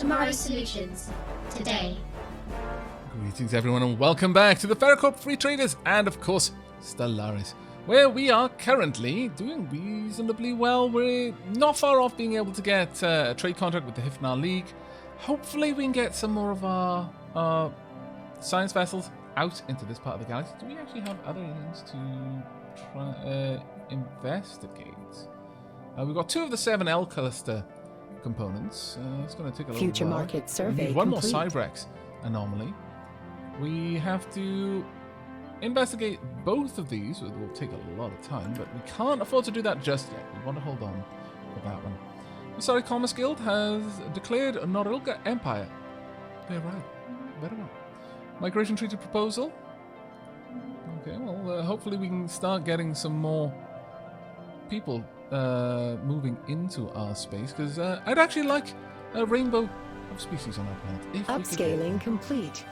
tomorrow's solutions today. Greetings everyone and welcome back to the MegaCorp Free Traders and of course Stellaris, where we are currently doing reasonably well. We're not far off being able to get a trade contract with the Hifnar League. Hopefully we can get some more of our science vessels out into this part of the galaxy. Do we actually have other aliens to try investigate? We've got 2 of the 7L cluster components. It's going to take a little Future while. market survey We need one complete. more Cybrex anomaly. We have to investigate both of these. It will take a lot of time, but we can't afford to do that just yet. We want to hold on for that one. The Sorry Commerce Guild has declared Norilga Empire. They're right. Very well. Migration Treaty Proposal. Okay, well, hopefully we can start getting some more people moving into our space, because I'd actually like a rainbow of species on our planet. If Upscaling complete.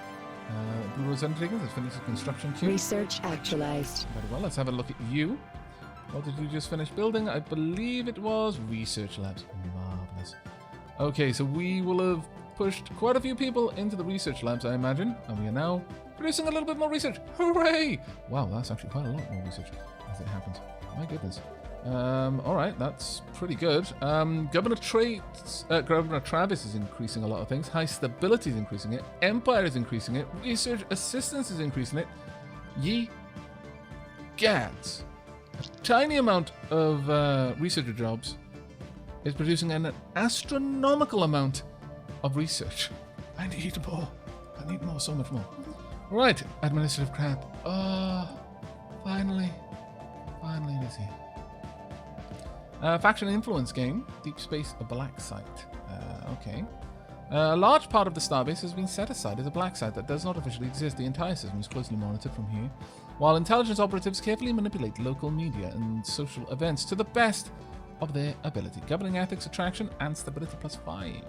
Blue Rose Undertakings has finished the construction queue. Research actualized. Very well, let's have a look at you. What did you just finish building? I believe it was research labs. Marvelous. Okay, so we will have pushed quite a few people into the research labs, I imagine, and we are now producing a little bit more research. Hooray! Wow, that's actually quite a lot more research as it happens. My goodness. Alright, that's pretty good. Governor Travis is increasing a lot of things. High Stability is increasing it. Empire is increasing it. Research Assistance is increasing it. Ye gads. A tiny amount of researcher jobs is producing an astronomical amount of research. I need more. I need more, so much more. Right, administrative crap. Oh, finally. Finally it is here. Faction influence game, Deep Space a black site. Okay. A large part of the starbase has been set aside as a black site that does not officially exist. The entire system is closely monitored from here, while intelligence operatives carefully manipulate local media and social events to the best of their ability. Governing ethics, attraction, and stability +5.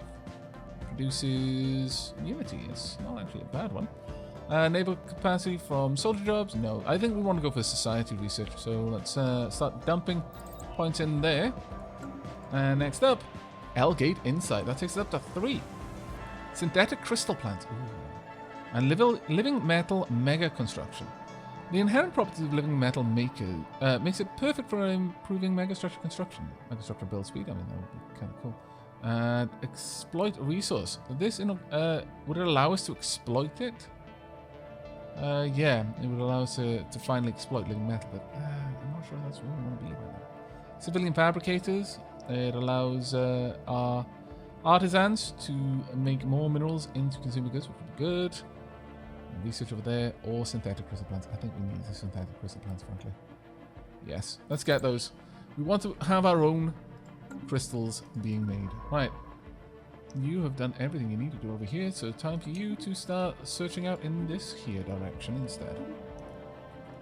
Produces unity. It's not actually a bad one. Naval capacity from soldier jobs? No. I think we want to go for society research, so let's start dumping points in there. And next up, L-Gate Insight. That takes it up to 3. Synthetic crystal plants. Ooh. And living metal mega construction. The inherent properties of living metal makes it perfect for improving megastructure construction. Megastructure build speed. I mean, that would be kind of cool. Exploit resource. This would it allow us to exploit it? Yeah, it would allow us to finally exploit living metal, but I'm not sure that's where we want to be right now. Civilian fabricators. It allows our artisans to make more minerals into consumer goods, which would be good. Research over there, or synthetic crystal plants. I think we need the synthetic crystal plants, frankly. Yes, let's get those. We want to have our own crystals being made. Right. You have done everything you need to do over here, so time for you to start searching out in this here direction instead.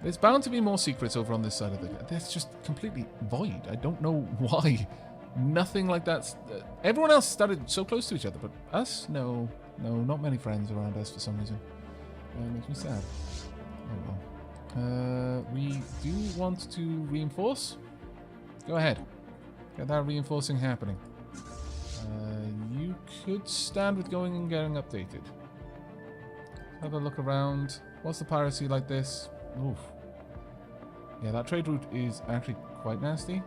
There's bound to be more secrets over on this side of the... That's just completely void. I don't know why. Nothing like that. Everyone else started so close to each other, but us? No. No, not many friends around us for some reason. It makes me sad. Oh well. We do want to reinforce. Go ahead. Get that reinforcing happening. You could stand with going and getting updated. Have a look around. What's the piracy like this? Oof. Yeah, that trade route is actually quite nasty.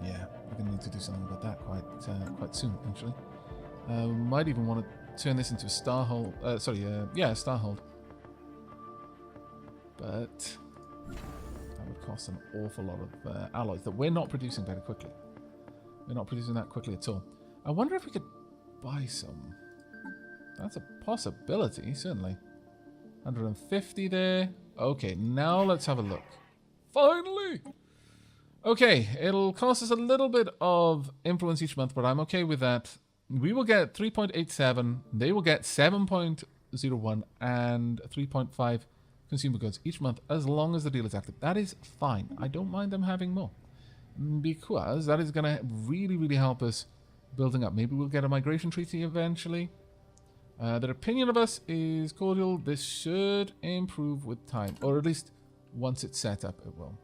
Yeah, we're going to need to do something about that quite soon, actually. We might even want to turn this into a starhold. A starhold. But that would cost an awful lot of alloys that we're not producing very quickly. We're not producing that quickly at all. I wonder if we could buy some. That's a possibility, certainly. 150 there. Okay, now let's have a look. Finally! Okay, it'll cost us a little bit of influence each month, but I'm okay with that. We will get 3.87. They will get 7.01 and 3.5 consumer goods each month as long as the deal is active. That is fine. I don't mind them having more, because that is going to really, really help us building up. Maybe we'll get a migration treaty eventually. Their opinion of us is cordial. This should improve with time, or at least once it's set up, it will.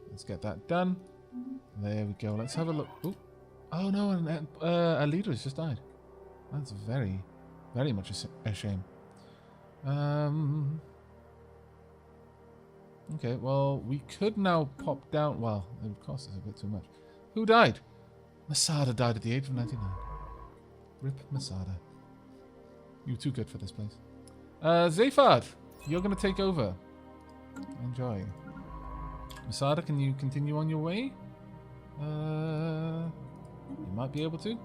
Let's get that done. There we go. Let's have a look. Ooh. Oh no, and a leader has just died. That's very, very much a shame. Okay, well, we could now pop down. Well, it would cost us a bit too much. Who died? Masada died at the age of 99. Rip Masada. You're too good for this place. Zafard, you're going to take over. Enjoy. Masada, can you continue on your way? You might be able to. Go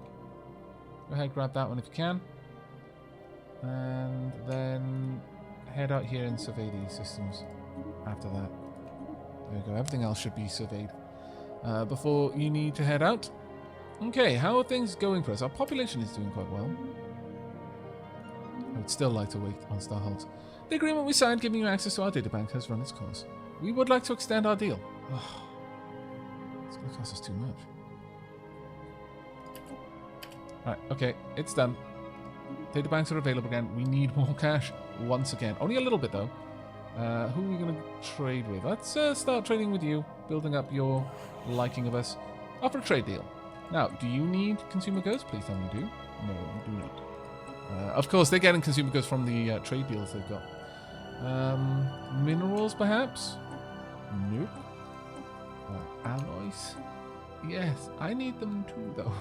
ahead, grab that one if you can. And then head out here and survey these systems after that. There we go. Everything else should be surveyed before you need to head out. Okay, how are things going for us? Our population is doing quite well. I would still like to wait on Starholtz. The agreement we signed giving you access to our databank has run its course. We would like to extend our deal. Oh, it's going to cost us too much. Alright, okay, it's done. Databanks are available again. We need more cash once again. Only a little bit though. Who are we going to trade with? Let's start trading with you, building up your liking of us. Offer a trade deal. Now, do you need consumer goods? Please tell me you do. No, you do not. Of course, they're getting consumer goods from the trade deals they've got. Minerals, perhaps? Nope. Alloys? Yes, I need them too, though.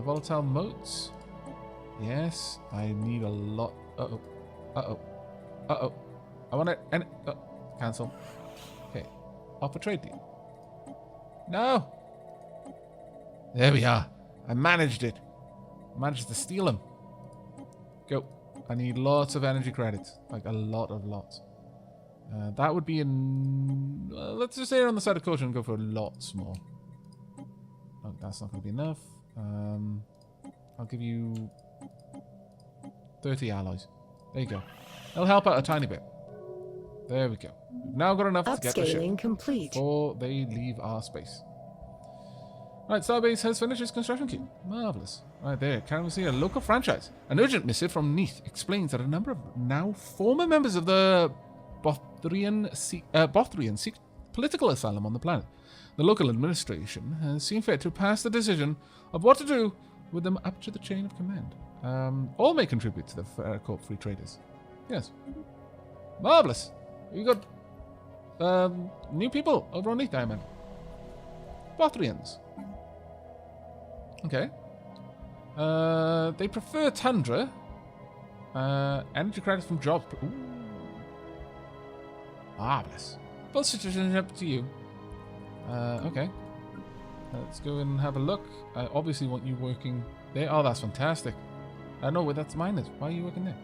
Volatile motes? Yes, I need a lot. Uh-oh. Uh-oh. Uh-oh. I want to... cancel. Okay. Offer trade deal. No! There we are. I managed it. I managed to steal them. Go. I need lots of energy credits. Like a lot of lots. That would be in... let's just say on the side of caution and go for a lot more. Oh, that's not going to be enough. I'll give you 30 alloys. There you go. It'll help out a tiny bit. There we go. We've now got enough to get the ship Upscaling complete. before they leave our space. Right, Starbase has finished its construction queue. Marvellous. Right there, can see a local franchise. An urgent missive from Neath explains that a number of now former members of the Bothrian seek political asylum on the planet. The local administration has seen fit to pass the decision of what to do with them up to the chain of command. All may contribute to the MegaCorp Free Traders. Yes. Marvellous. You got new people over on Neath, I imagine. Bothrians. Okay. They prefer Tundra. Energy credits from jobs. Ooh. Marvelous. Full citizenship to you. Okay. Let's go and have a look. I obviously want you working there. Oh, that's fantastic. No, wait, that's miners. Why are you working there?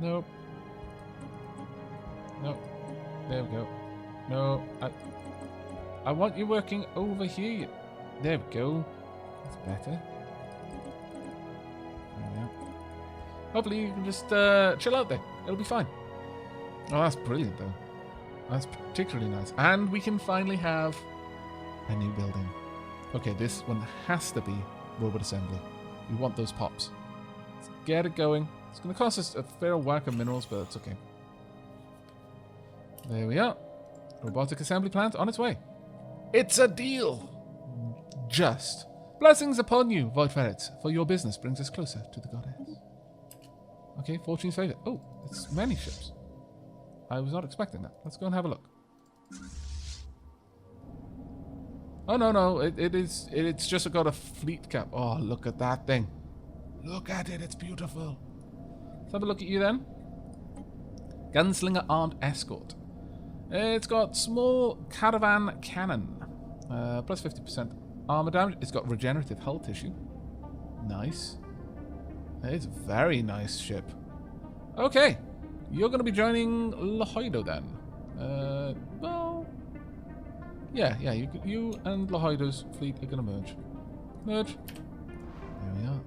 Nope. Nope. There we go. No, I want you working over here. There we go. That's better. There we are. Hopefully you can just chill out there. It'll be fine. Oh, that's brilliant though. That's particularly nice. And we can finally have a new building. Okay, this one has to be robot assembly. We want those pops. Let's get it going. It's going to cost us a fair whack of minerals, but it's okay. There we are. Robotic assembly plant on its way. It's a deal! Just. Blessings upon you, Void Ferrets, for your business brings us closer to the goddess. Okay, fortune's favor. Oh, it's many ships. I was not expecting that. Let's go and have a look. Oh, no. It's just got a fleet cap. Oh, look at that thing. Look at it. It's beautiful. Let's have a look at you then. Gunslinger Armed Escort. It's got small caravan cannon. Plus 50% armor damage. It's got regenerative hull tissue. Nice. It's a very nice ship. Okay. You're going to be joining Lohoido then. Well... Yeah, you and Lohoido's fleet are going to merge. Merge. There we are.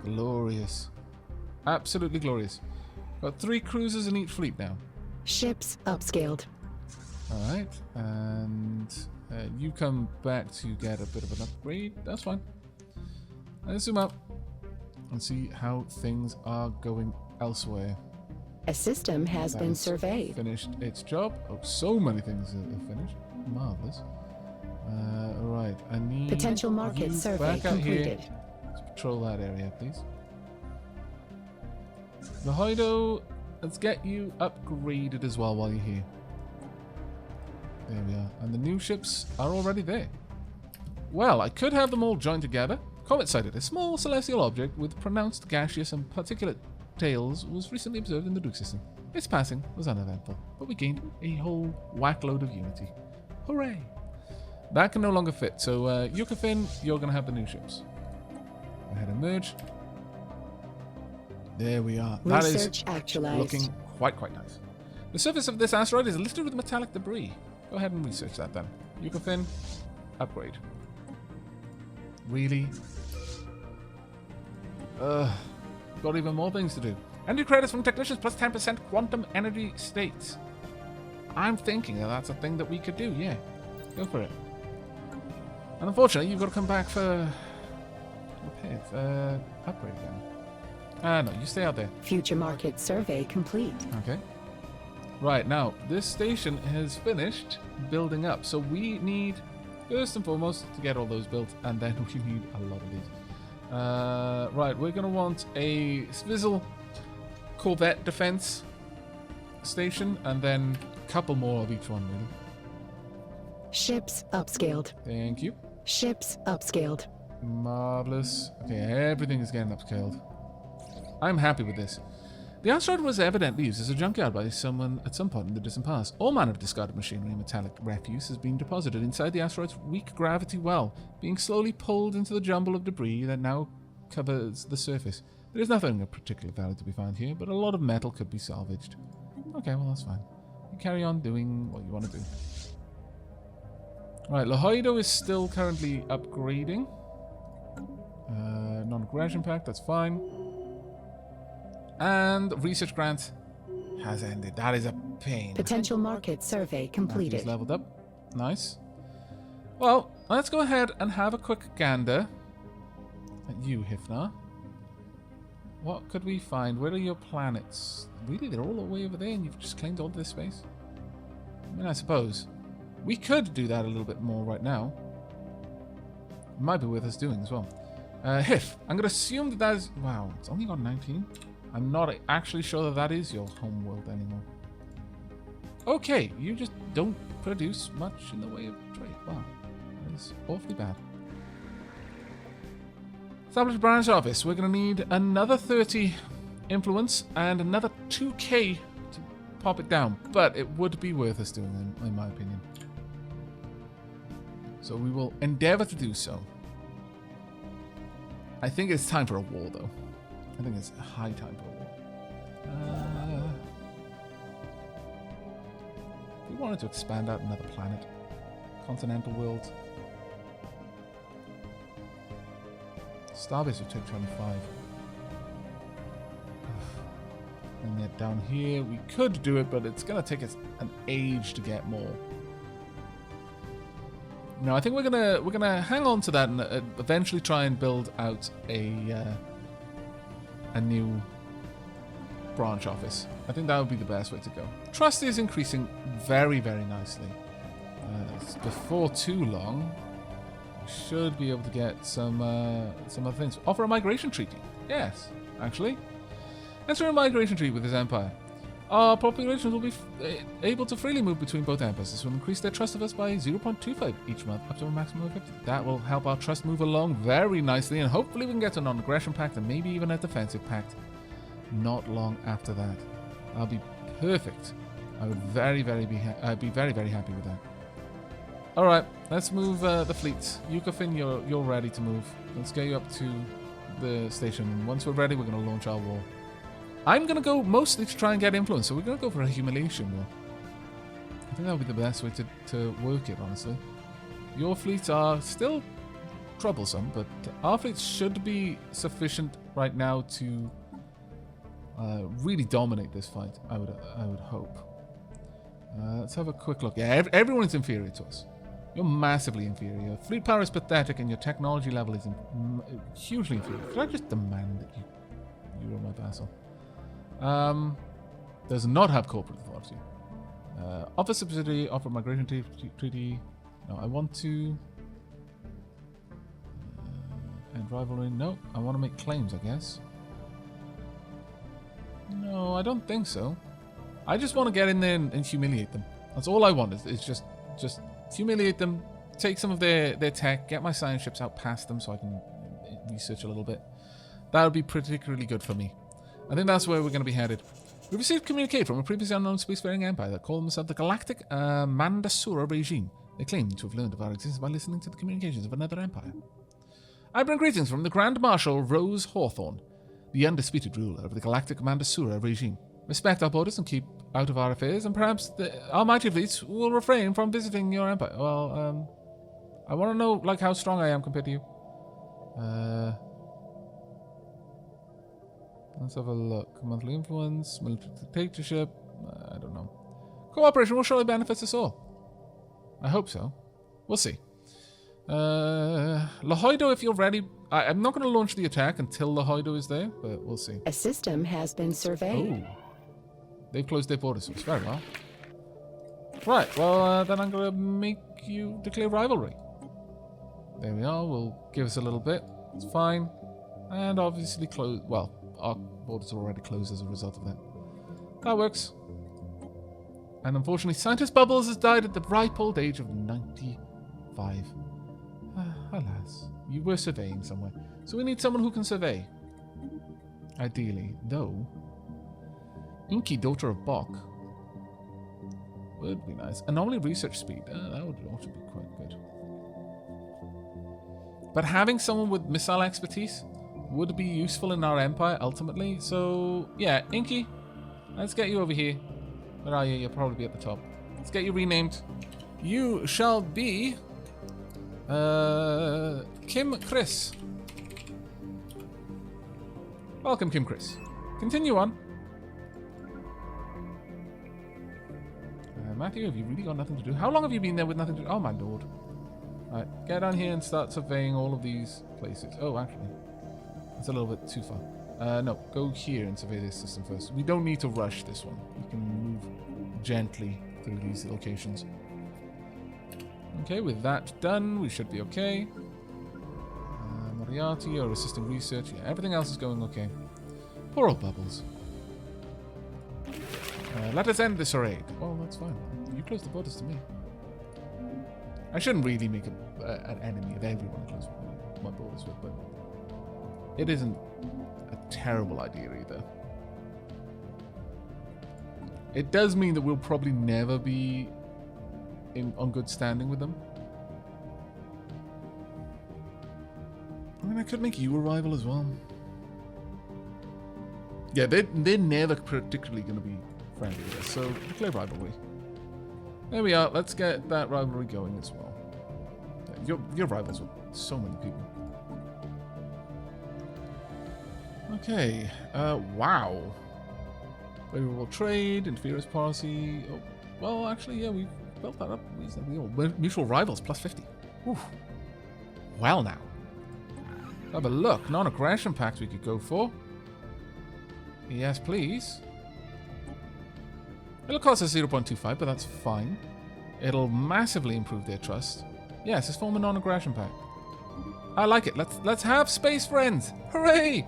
Glorious. Absolutely glorious. Got 3 cruisers in each fleet now. Ships upscaled. Alright, and you come back to get a bit of an upgrade. That's fine. Let's zoom out and see how things are going elsewhere. A system has been surveyed. Finished its job. Oh, so many things are finished. Marvellous. Right, I need need Potential market you survey back out completed. here to patrol that area, please. The Hoido, let's get you upgraded as well while you're here. There we are. And the new ships are already there. Well, I could have them all joined together. Comet sighted a small celestial object with pronounced gaseous and particulate tails was recently observed in the Duke system. Its passing was uneventful, but we gained a whole whack load of unity. Hooray! That can no longer fit, so Yukafin, you're going to have the new ships. Go ahead and merge. There we are. Research that is actualized. looking quite nice. The surface of this asteroid is littered with metallic debris. Go ahead and research that then. Yukafin, upgrade. Really? Got even more things to do. Energy credits from technicians plus 10% quantum energy states. I'm thinking that's a thing that we could do, yeah. Go for it. And unfortunately, you've got to come back for repairs. Upgrade again. No, you stay out there. Future market survey complete. Okay. Right, now, this station has finished building up. So we need, first and foremost, to get all those built, and then we need a lot of these. Right, we're going to want a Svizzle Corvette defense station, and then a couple more of each one, really. Ships upscaled. Thank you. Ships upscaled. Marvelous. Okay, everything is getting upscaled. I'm happy with this. The asteroid was evidently used as a junkyard by someone at some point in the distant past. All manner of discarded machinery and metallic refuse has been deposited inside the asteroid's weak gravity well, being slowly pulled into the jumble of debris that now covers the surface. There is nothing of particular value to be found here, but a lot of metal could be salvaged. Okay, well that's fine. You carry on doing what you want to do. Right, Lohoido is still currently upgrading. Non-aggression pact, that's fine. And research grant has ended. That is a pain. Potential market survey completed. He's leveled up. Nice. Well, let's go ahead and have a quick gander at you, Hifnar. What could we find? Where are your planets? Really, they're all the way over there and you've just claimed all this space? I mean, I suppose. We could do that a little bit more right now. It might be worth us doing as well. Hif, I'm going to assume that that is... Wow, it's only got 19. I'm not actually sure that that is your home world anymore. Okay, you just don't produce much in the way of trade. Wow, that is awfully bad. Establish branch office. We're going to need another 30 influence and another 2k to pop it down. But it would be worth us doing, in my opinion. So we will endeavor to do so. I think it's time for a war, though. I think it's a high time for a war. We wanted to expand out another planet. Continental world. Starbase would take 25. And yet down here, we could do it, but it's going to take us an age to get more. No, I think we're gonna hang on to that and eventually try and build out a new branch office. I think that would be the best way to go. Trust is increasing very, very nicely. Before too long, we should be able to get some other things. Offer a migration treaty. Yes, actually. Enter a migration treaty with his empire. Our populations will be able to freely move between both empires. This will increase their trust of us by 0.25 each month, up to a maximum of 50. That will help our trust move along very nicely, and hopefully we can get a non-aggression pact and maybe even a defensive pact not long after that. That'll be perfect. I would I'd be very, very happy with that. All right, let's move the fleet. Yukafin, you're ready to move. Let's get you up to the station. Once we're ready, we're going to launch our war. I'm going to go mostly to try and get influence, so we're going to go for a humiliation war. I think that would be the best way to work it, honestly. Your fleets are still troublesome, but our fleets should be sufficient right now to really dominate this fight, I would hope. Let's have a quick look. Yeah, everyone's inferior to us. You're massively inferior. Fleet power is pathetic, and your technology level is hugely inferior. Could I just demand that you are my vassal? Does not have corporate authority. Offer subsidy, offer migration treaty. No, I want to And rivalry, no. I want to make claims, I guess. No, I don't think so. I just want to get in there and humiliate them. That's all I want, is just humiliate them, take some of their tech, get my science ships out past them so I can research a little bit. That would be particularly good for me. I think that's where we're going to be headed. We received communique from a previously unknown spacefaring empire that called themselves the Galactic Mandasura regime. They claim to have learned of our existence by listening to the communications of another empire. I bring greetings from the Grand Marshal Rose Hawthorne, the undisputed ruler of the Galactic Mandasura regime. Respect our borders and keep out of our affairs, and perhaps our mighty fleets will refrain from visiting your empire. Well, I want to know, like, how strong I am compared to you. Let's have a look. Monthly influence, military dictatorship. I don't know. Cooperation will surely benefit us all. I hope so. We'll see. Lahoido, if you're ready. I'm not going to launch the attack until Lahoido is there, but we'll see. A system has been surveyed. Oh. They've closed their borders, so it's very well. Right, well, then I'm going to make you declare rivalry. There we are. We'll give us a little bit. It's fine. And obviously close. Well, our borders are already closed as a result of that. That works. And unfortunately, Scientist Bubbles has died at the ripe old age of 95. Alas, you were surveying somewhere. So we need someone who can survey. Ideally, though. Inky, daughter of Bok. Would be nice. Anomaly research speed. That would also be quite good. But having someone with missile expertise would be useful in our empire ultimately. So, yeah, Inky, let's get you over here. Where are you? You'll probably be at the top. Let's get you renamed. You shall be Kim Chris. Welcome, Kim Chris. Continue on. Matthew, have you really got nothing to do? How long have you been there with nothing to do? Oh, my lord. Alright, get down here and start surveying all of these places. Oh, actually, that's a little bit too far. No, go here and survey this system first. We don't need to rush this one. We can move gently through these locations. Okay, with that done, we should be okay. Moriarty or assisting research. Yeah, everything else is going okay. Poor old Bubbles. Let us end this raid. Well, that's fine. You close the borders to me. I shouldn't really make an enemy of everyone I close my borders with, but it isn't a terrible idea either. It does mean that we'll probably never be on good standing with them. I mean, I could make you a rival as well. Yeah, they're never particularly going to be friendly with us, so declare rivalry. There we are. Let's get that rivalry going as well. Your rivals with so many people. Okay. Wow. Favorable trade, interference policy. Oh, well, actually, yeah, we've built that up reasonably. Oh, mutual rivals, plus 50. Oof. Well, now. Have a look. Non-aggression pact we could go for. Yes, please. It'll cost us 0.25, but that's fine. It'll massively improve their trust. Yes, let's form a non-aggression pact. I like it. Let's have space friends. Hooray!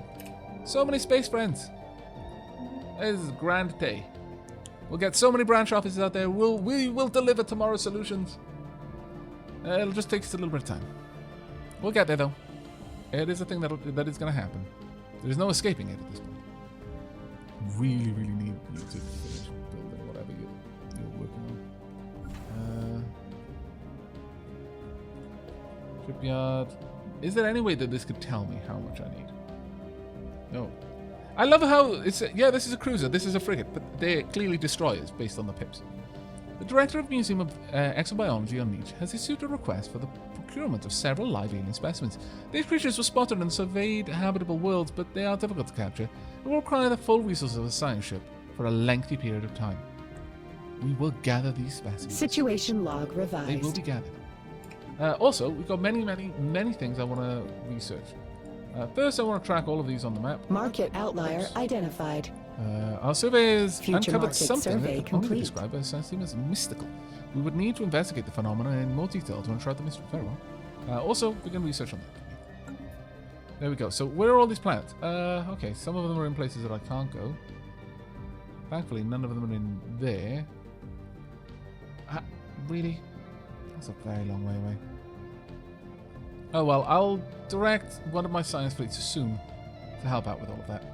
So many space friends. This is a grand day. We'll get so many branch offices out there. We will deliver tomorrow's solutions. It'll just take us a little bit of time. We'll get there though. It is a thing that is going to happen. There's no escaping it at this point. Really, really need you to finish building whatever you're working on. Shipyard. Is there any way that this could tell me how much I need? No. I love how it's yeah, this is a cruiser, this is a frigate, but they're clearly destroyers based on the pips. The director of Museum of Exobiology on Niche has issued a request for the procurement of several live alien specimens. These creatures were spotted and surveyed habitable worlds, but they are difficult to capture and will require the full resources of a science ship for a lengthy period of time. We will gather these specimens. Situation log They will revised. be gathered. Also, we've got many things I want to research. First, I want to track all of these on the map. Market outlier identified. Our surveyors Future uncovered market something survey that can only be complete. described by science team as mystical. We would need to investigate the phenomena in more detail to unshroud the mystery. Very well. Also, begin research on that. There we go. So where are all these planets? Okay, some of them are in places that I can't go. Thankfully, none of them are in there. Really? That's a very long way away. Oh well, I'll direct one of my science fleets soon to help out with all of that.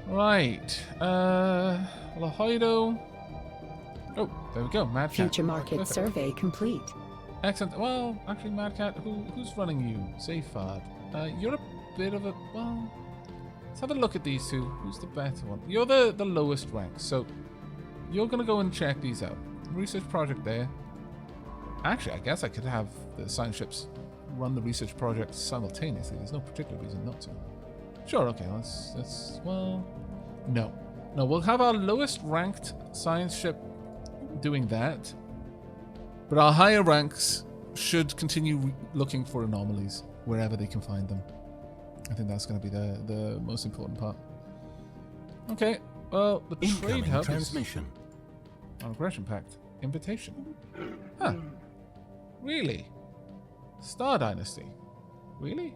Right. Lahoido. Oh, there we go. Mad Cat. Future market Perfect. survey complete. Excellent. Well, actually, Mad Cat, who's running you? Safard. You're a bit of a... Well, let's have a look at these two. Who's the better one? You're the lowest rank, so you're going to go and check these out. Research project there. Actually, I guess I could have the science ships run the research project simultaneously. There's no particular reason not to. Sure, okay, let's well... No. No, we'll have our lowest ranked science ship doing that. But our higher ranks should continue looking for anomalies wherever they can find them. I think that's going to be the most important part. Okay, well, the trade hub transmission. On aggression pact. Invitation. Huh. Really? Star Dynasty. Really?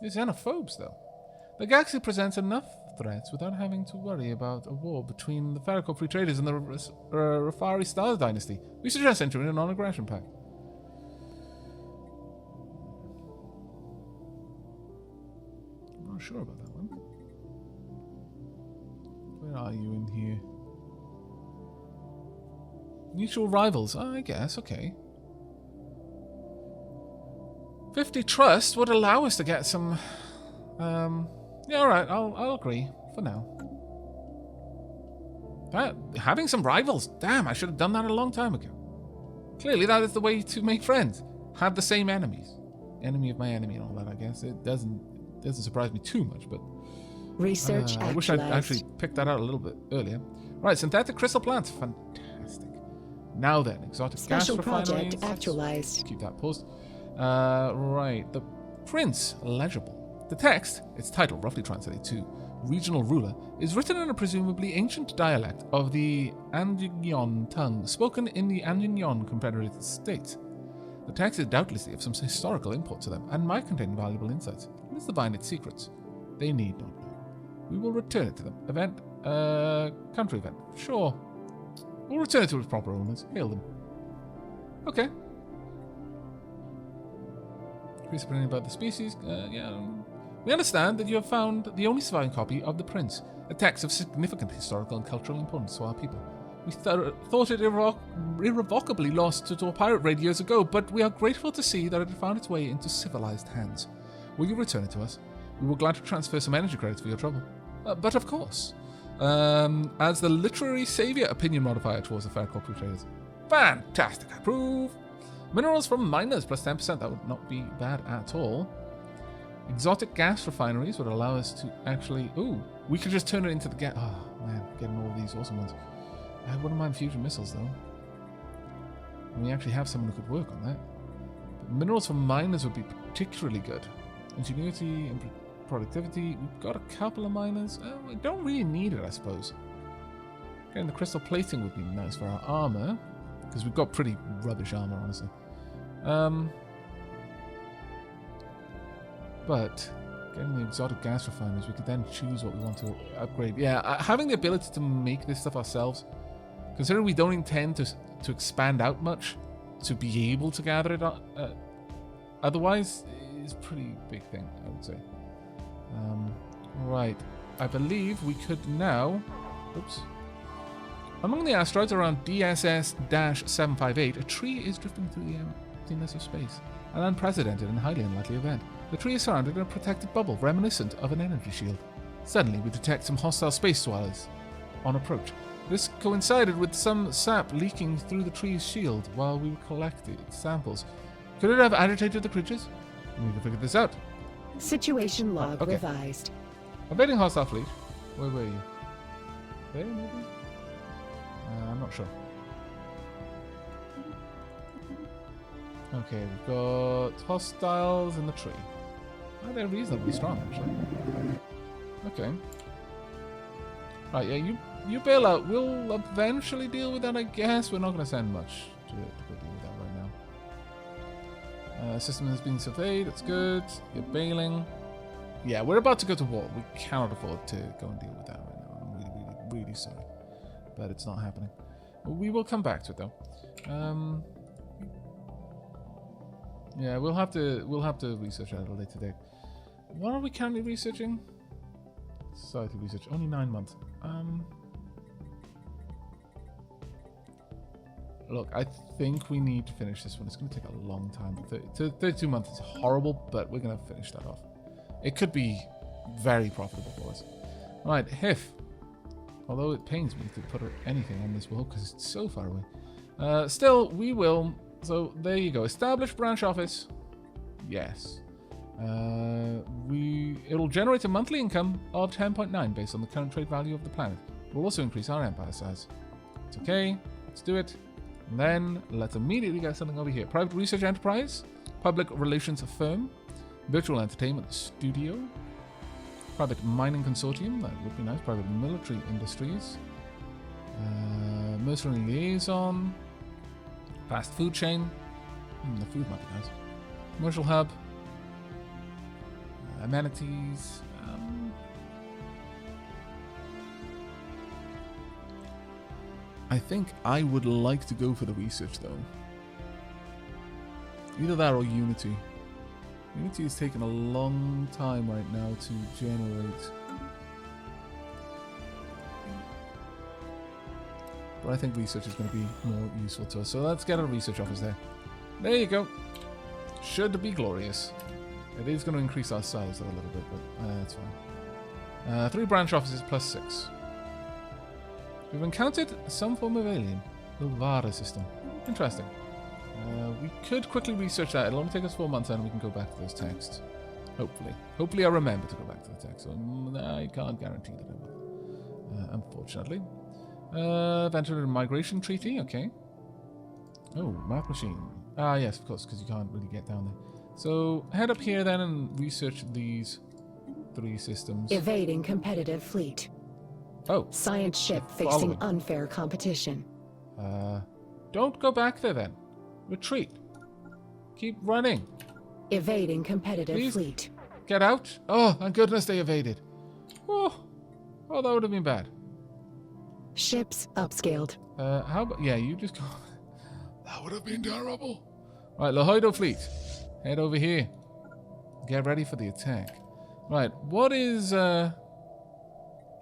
The xenophobes, though. The galaxy presents enough threats without having to worry about a war between the MegaCorp free traders and the Rafari Star Dynasty. We suggest entering a non-aggression pact. I'm not sure about that one. Where are you in here? Mutual rivals. Oh, I guess. Okay. 50 trust would allow us to get some... yeah, alright. I'll agree. For now. Having some rivals. Damn, I should have done that a long time ago. Clearly, that is the way to make friends. Have the same enemies. Enemy of my enemy and all that, I guess. It doesn't surprise me too much, but... Research I wish I'd actually picked that out a little bit earlier. Right, synthetic crystal plants. Fantastic. Now then, exotic Special gas project refineries. actualized. Keep that paused. Right, the Prince, legible. The text, its title roughly translated to Regional Ruler, is written in a presumably ancient dialect of the Anjinyon tongue, spoken in the Anjinyon Confederated States. The text is doubtlessly of some historical import to them, and might contain valuable insights. Let's divine its secrets. They need not know. We will return it to them. Event, country event. Sure. We'll return it to its proper owners. Hail them. Okay. Increase opinion about the species. Yeah. We understand that you have found the only surviving copy of The Prince, a text of significant historical and cultural importance to our people. We thought it irrevocably lost to a pirate raid years ago, but we are grateful to see that it found its way into civilized hands. Will you return it to us? We were glad to transfer some energy credits for your trouble. But of course, as the literary savior opinion modifier towards the MegaCorp traders. Fantastic, I approve. Minerals from miners plus 10%, that would not be bad at all. Exotic gas refineries would allow us to actually... Ooh, we could just turn it into the gas... Oh, man, getting all of these awesome ones. I wouldn't mind fusion missiles, though. And we actually have someone who could work on that. But minerals from miners would be particularly good. Ingenuity and productivity. We've got a couple of miners. We don't really need it, I suppose. Getting the crystal plating would be nice for our armor. Because we've got pretty rubbish armor, honestly. But getting the exotic gas refineries, we could then choose what we want to upgrade. Yeah, having the ability to make this stuff ourselves, considering we don't intend to expand out much to be able to gather it otherwise, is a pretty big thing, I would say. Right. I believe we could now... Oops. Among the asteroids around DSS-758, a tree is drifting through the emptiness of space. An unprecedented and highly unlikely event. The tree is surrounded in a protected bubble reminiscent of an energy shield. Suddenly, we detect some hostile space dwellers on approach. This coincided with some sap leaking through the tree's shield while we collected samples. Could it have agitated the creatures? We need to figure this out. Situation log Okay. revised. Evading hostile fleet. Where were you? There, maybe? I'm not sure. Okay, we've got hostiles in the tree. Oh, they're reasonably strong, actually. Okay. Right, yeah, you bail out. We'll eventually deal with that, I guess. We're not going to send much to go deal with that right now. System has been surveyed. That's good. You're bailing. Yeah, we're about to go to war. We cannot afford to go and deal with that right now. I'm really, really sorry. But it's not happening. We will come back to it, though. Yeah, we'll have to research that at a later date. What are we currently researching? Society research. Only 9 months. Look, I think we need to finish this one. It's going to take a long time. 32 months is horrible, but we're going to finish that off. It could be very profitable for us. Right, HIF. Although it pains me to put anything on this world because it's so far away. Still, we will. So there you go. Establish branch office. Yes. It'll generate a monthly income of 10.9 based on the current trade value of the planet. We'll also increase our empire size. It's okay. Let's do it. And then let's immediately get something over here. Private research enterprise, public relations firm, virtual entertainment studio, private mining consortium, that would be nice, private military industries, mercenary liaison, fast food chain, the food might be nice, commercial hub, amenities, I think I would like to go for the research though. Either that or Unity. Unity is taking a long time right now to generate. But I think research is going to be more useful to us. So let's get a research office there. There you go. Should be glorious. It is going to increase our size a little bit, but that's fine. 3 branch offices plus 6. We've encountered some form of alien. The Vara system. Interesting. We could quickly research that. It'll only take us 4 months and we can go back to those texts. Hopefully. Hopefully I remember to go back to the text. So I can't guarantee that I will. Unfortunately. Ventured a migration treaty. Okay. Oh, math machine. Ah, yes, of course, because you can't really get down there. So head up here then and research these 3 systems. Evading competitive fleet. Oh. Science ship facing unfair competition. Don't go back there then. Retreat. Keep running. Evading competitive Please. fleet. Get out. Oh, thank goodness they evaded. Oh, that would have been bad. Ships upscaled. How about... Yeah, you just go... That would have been terrible. Right, Lohoido fleet. Head over here. Get ready for the attack. Right, what is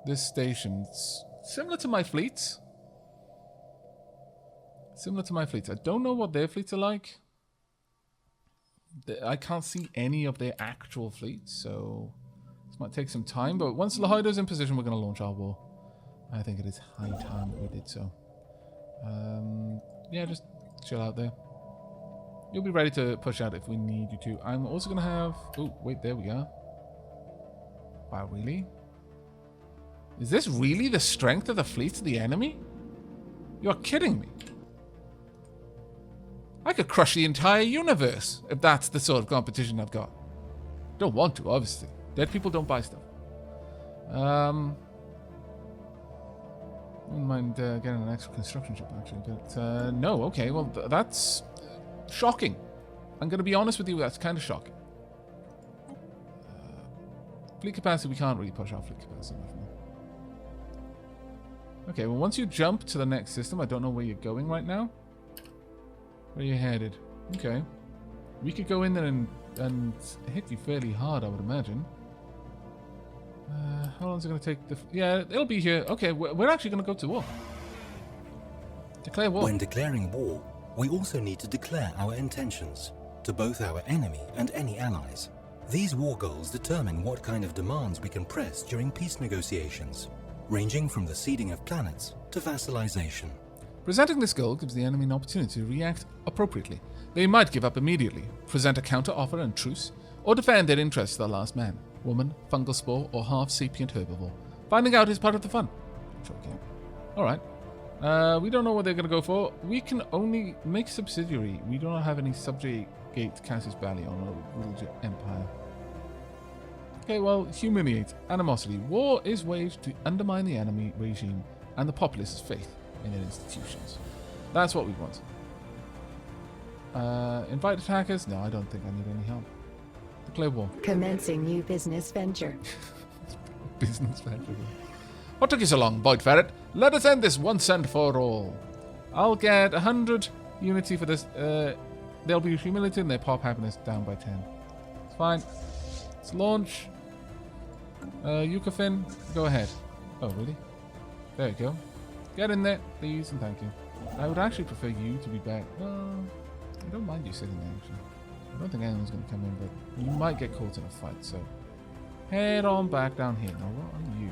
this station? It's similar to my fleets. Similar to my fleets. I don't know what their fleets are like. I can't see any of their actual fleets, so this might take some time. But once Lohoido's in position, we're going to launch our war. I think it is high time that we did so. Yeah, just chill out there. You'll be ready to push out if we need you to. I'm also going to have... Oh, wait, there we are. Wow, really? Is this really the strength of the fleets of the enemy? You're kidding me. I could crush the entire universe if that's the sort of competition I've got. Don't want to, obviously. Dead people don't buy stuff. Wouldn't mind getting an extra construction ship, actually. But, no, okay, well, that's shocking. I'm going to be honest with you, that's kind of shocking. Fleet capacity, we can't really push our fleet capacity much more. Okay, well, once you jump to the next system, I don't know where you're going right now. Where are you headed? Okay. We could go in there and hit you fairly hard, I would imagine. How long is it going to take? Yeah, it'll be here. Okay, we're actually going to go to war. Declare war. When declaring war, we also need to declare our intentions to both our enemy and any allies. These war goals determine what kind of demands we can press during peace negotiations, ranging from the ceding of planets to vassalization. Presenting this goal gives the enemy an opportunity to react appropriately. They might give up immediately, present a counter-offer and truce, or defend their interests to the last man, woman, fungal spore, or half-sapient herbivore. Finding out is part of the fun. Okay. Alright. We don't know what they're going to go for. We can only make subsidiary. We do not have any subjugate Cassius Ballion or Ruler Empire. Okay, well, humiliate, animosity. War is waged to undermine the enemy regime and the populace's faith in their institutions. That's what we want. Invite attackers? No, I don't think I need any help. Declare war. Commencing new business venture. Business venture. What took you so long, Void Ferret? Let us end this once and for all. I'll get 100 unity for this. They'll be humility and their pop happiness down by 10. It's fine. Let's launch. Yukafin, go ahead. Oh, really? There you go. Get in there, please, and thank you. I would actually prefer you to be back. Well, I don't mind you sitting there, actually. I don't think anyone's going to come in, but you might get caught in a fight, so... Head on back down here. Now, what are you?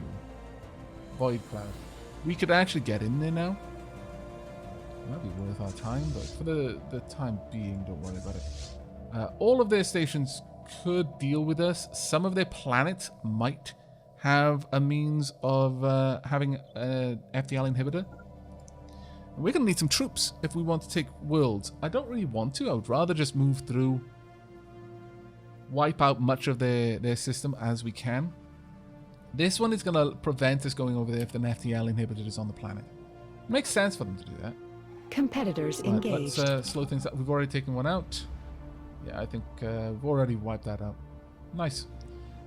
Void Cloud. We could actually get in there now. Might be worth our time, but for the time being, don't worry about it. All of their stations could deal with us. Some of their planets might have a means of having an FTL inhibitor. We're going to need some troops if we want to take worlds. I don't really want to. I would rather just move through, wipe out much of their system as we can. This one is going to prevent us going over there if an FTL inhibitor is on the planet. It makes sense for them to do that. Competitors Right, engaged. let's slow things up. We've already taken one out. Yeah, I think we've already wiped that out. Nice.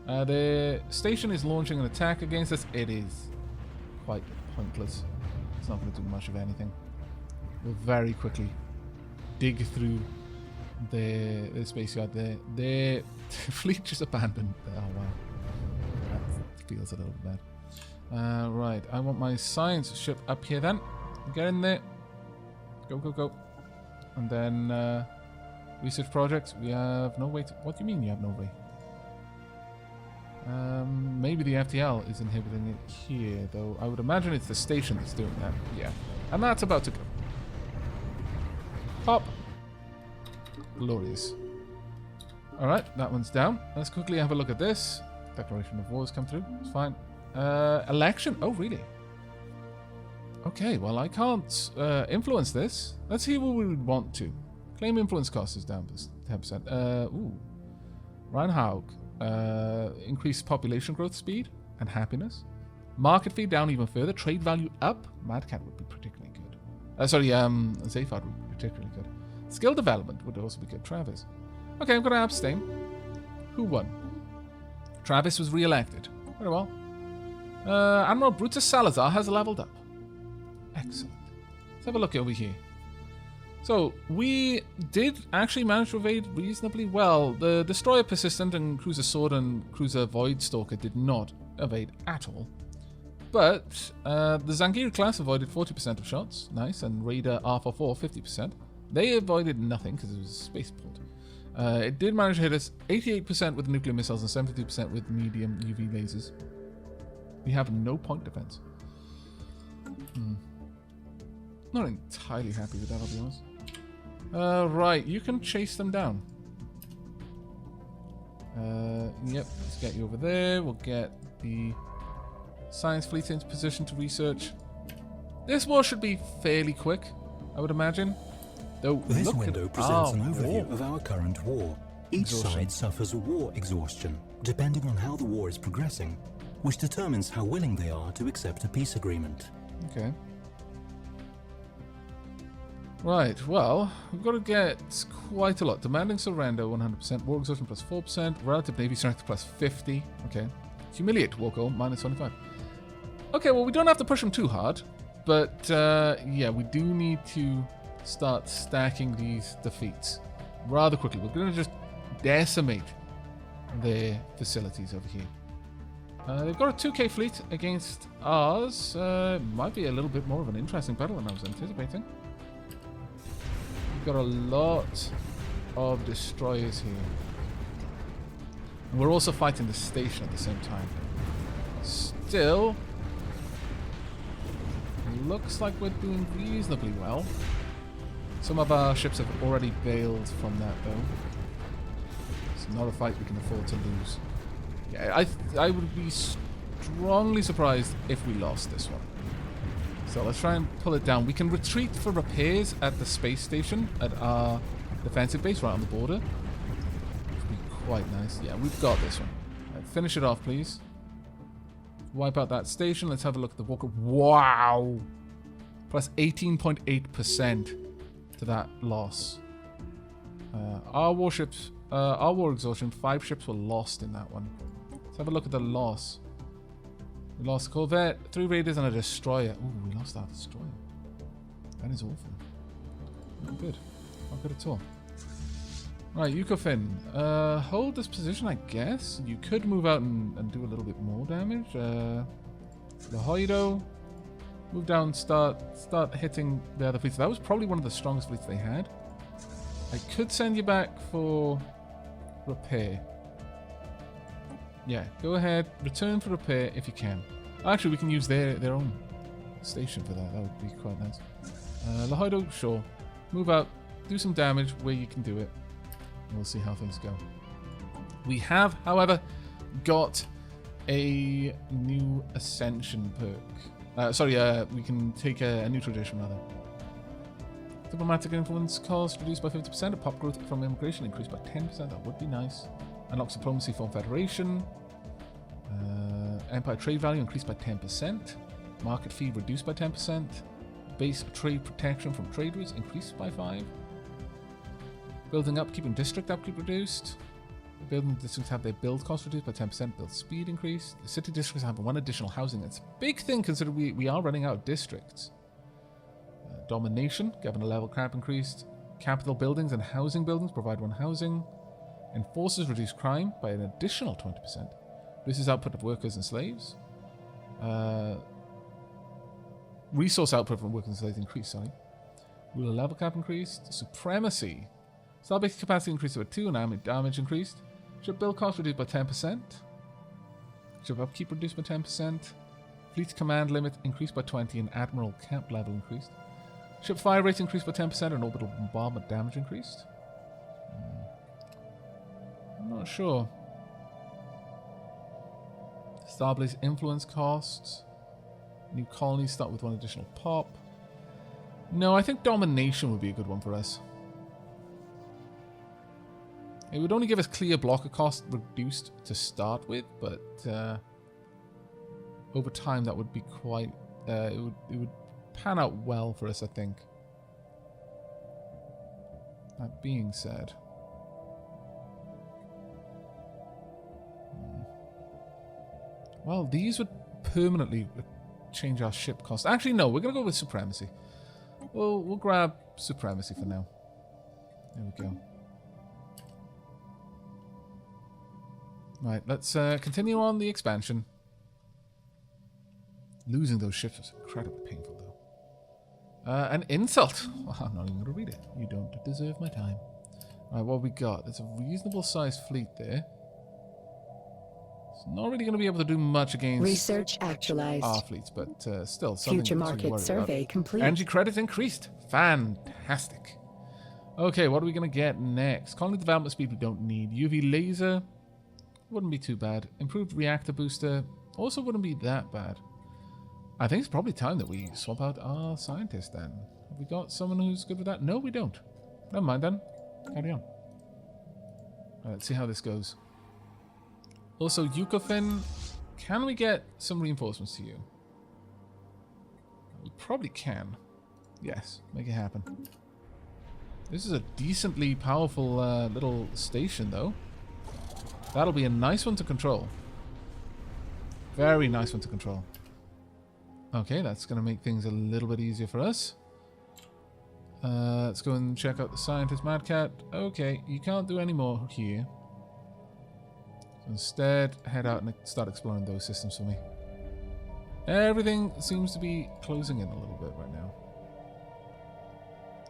The station is launching an attack against us. It is quite pointless. It's not going to do much of anything. We'll very quickly dig through the space yard there. Their fleet just abandoned. Oh, wow. That feels a little bit bad. Right, I want my science ship up here then. Get in there. Go, go, go. And then research projects. We have no way to... What do you mean you have no way? Maybe the FTL is inhibiting it here, though. I would imagine it's the station that's doing that. Yeah. And that's about to go. Pop. Glorious. Alright, that one's down. Let's quickly have a look at this. Declaration of War has come through. It's fine. Election. Oh, really? Okay, well, I can't influence this. Let's see what we would want to. Claim influence cost is down 10%. Ooh. Reinhaug. Increased population growth speed and happiness. Market fee down even further. Trade value up. Mad Cat would be particularly good. Zaphod would be particularly good. Skill development would also be good. Travis. Okay, I'm going to abstain. Who won? Travis was re-elected. Very well. Admiral Brutus Salazar has leveled up. Excellent. Let's have a look over here. So, we did actually manage to evade reasonably well. The Destroyer Persistent and Cruiser Sword and Cruiser Void Stalker did not evade at all. But the Zangiru class avoided 40% of shots. Nice. And Raider R44, 50%. They avoided nothing because it was a spaceport. It did manage to hit us 88% with nuclear missiles and 72% with medium UV lasers. We have no point defense. Not entirely happy with that, I'll be honest. Right, you can chase them down. Yep, let's get you over there. We'll get the science fleet into position to research. This war should be fairly quick, I would imagine. Though, this window presents an overview of our current war. Each Exhaustion. side suffers war exhaustion, depending on how the war is progressing, which determines how willing they are to accept a peace agreement. Okay. Right, well, we've got to get quite a lot. Demanding surrender, 100%. War exhaustion plus 4%. Relative navy strength plus 50. Okay. Humiliate, war goal, minus 25. Okay, well, we don't have to push them too hard. But, yeah, we do need to start stacking these defeats rather quickly. We're going to just decimate their facilities over here. They've got a 2K fleet against ours. Might be a little bit more of an interesting battle than I was anticipating. We've got a lot of destroyers here. And we're also fighting the station at the same time. Still, looks like we're doing reasonably well. Some of our ships have already bailed from that, though. It's not a fight we can afford to lose. Yeah, I would be strongly surprised if we lost this one. So let's try and pull it down. We can retreat for repairs at the space station at our defensive base right on the border. Which would be quite nice. Yeah, we've got this one. Right, finish it off, please. Wipe out that station. Let's have a look at the Walker. Wow! Plus 18.8% to that loss. Our warships, our war exhaustion, 5 ships were lost in that one. Let's have a look at the loss. We lost a corvette, 3 raiders, and a destroyer. Ooh, we lost our destroyer. That is awful. Not good. Not good at all. Right, Yukofin. Hold this position, I guess. You could move out and do a little bit more damage. The Hoido. Move down, start hitting the other fleets. That was probably one of the strongest fleets they had. I could send you back for repair. Yeah, go ahead. Return for repair if you can. Actually, we can use their own station for that. That would be quite nice. Lahoido, sure. Move out. Do some damage where you can do it. We'll see how things go. We have, however, got a new ascension perk. We can take a new tradition, rather. Diplomatic influence cost reduced by 50%. A pop growth from immigration increased by 10%. That would be nice. Unlocks diplomacy from Federation. Empire trade value increased by 10%. Market fee reduced by 10%. Base trade protection from trade routes increased by 5%. Building upkeep and district upkeep reduced. Building districts have their build cost reduced by 10%. Build speed increased. The city districts have 1 additional housing. It's a big thing considering we are running out of districts. Domination, governor level cap increased. Capital buildings and housing buildings provide 1 housing. Enforcers reduce crime by an additional 20%. Reduces output of workers and slaves. Resource output from workers and slaves increased, sorry. Ruler level cap increased. Supremacy. Star base capacity increased by 2 and army damage increased. Ship build cost reduced by 10%. Ship upkeep reduced by 10%. Fleet command limit increased by 20 and admiral camp level increased. Ship fire rate increased by 10% and orbital bombardment damage increased. I'm not sure. Starblaze influence costs. New colonies start with 1 additional pop. No, I think domination would be a good one for us. It would only give us clear blocker cost reduced to start with, but over time that would be quite... it would pan out well for us, I think. That being said... Well, these would permanently change our ship cost. Actually, no, we're going to go with supremacy. We'll grab supremacy for now. There we go. Right, let's continue on the expansion. Losing those ships was incredibly painful, though. An insult. Well, I'm not even going to read it. You don't deserve my time. Right, what we got? There's a reasonable sized fleet there. It's not really going to be able to do much against Research actualized. our fleets, but still something Future to market worry survey about. complete. Energy credits increased. Fantastic. Okay, what are we going to get next? Colony development speed we don't need. UV laser wouldn't be too bad. Improved reactor booster also wouldn't be that bad. I think it's probably time that we swap out our scientist then. Have we got someone who's good with that? No, we don't. Never mind then. Carry on. Right, let's see how this goes. Also, Yukofin, can we get some reinforcements to you? We probably can. Yes, make it happen. This is a decently powerful little station, though. That'll be a nice one to control. Very nice one to control. Okay, that's going to make things a little bit easier for us. Let's go and check out the scientist Mad Cat. Okay, you can't do any more here. So instead, head out and start exploring those systems for me. Everything seems to be closing in a little bit right now.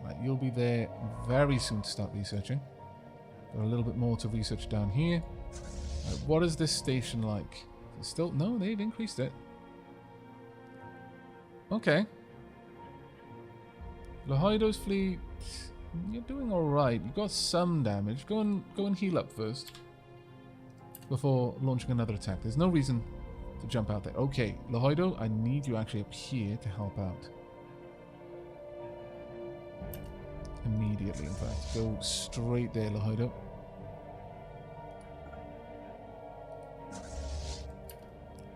Right, you'll be there very soon to start researching. Got a little bit more to research down here. Right, what is this station like? Still, no, they've increased it. Okay. Lahoido's fleet, you're doing all right. You've got some damage. Go and heal up first before launching another attack. There's no reason to jump out there. Okay, Lahoido, I need you actually up here to help out. Immediately, in fact. Go straight there, Lahoido.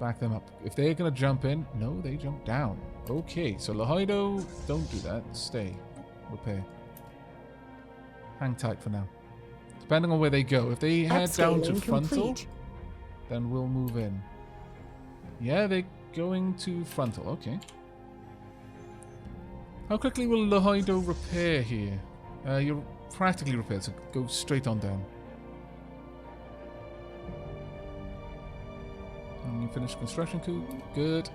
Back them up. If they're going to jump in, no, they jump down. Okay, so Lahoido, don't do that. Stay. Repair. Hang tight for now. Depending on where they go. If they head down to Upscaling frontal, complete. then we'll move in. Yeah, they're going to frontal. Okay. How quickly will Lohoido repair here? You're practically repaired, so go straight on down. And you finished construction coup. Good.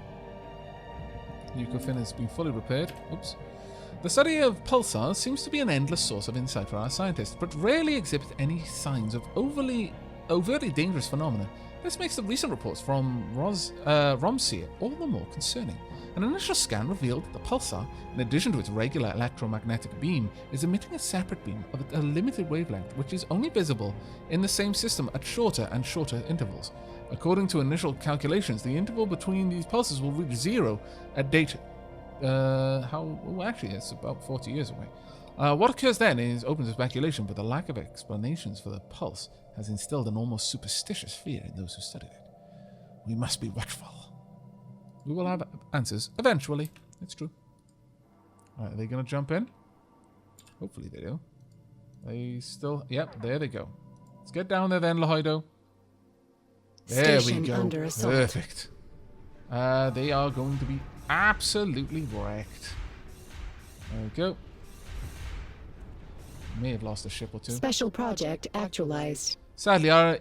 Yukofin has been fully repaired. Oops. The study of pulsars seems to be an endless source of insight for our scientists, but rarely exhibits any signs of overtly dangerous phenomena. This makes the recent reports from Romseer all the more concerning. An initial scan revealed that the pulsar, in addition to its regular electromagnetic beam, is emitting a separate beam of a limited wavelength, which is only visible in the same system at shorter and shorter intervals. According to initial calculations, the interval between these pulses will reach 0 at date. Actually, it's about 40 years away. What occurs then is open to speculation, but the lack of explanations for the pulse has instilled an almost superstitious fear in those who studied it. We must be watchful. We will have answers eventually. It's true. Alright, are they going to jump in? Hopefully they do. They still... Yep, there they go. Let's get down there then, Lohoido. There Station we go. under assault. Perfect. They are going to be absolutely wrecked. There we go. May have lost a ship or two. Special project actualized. Sadly, our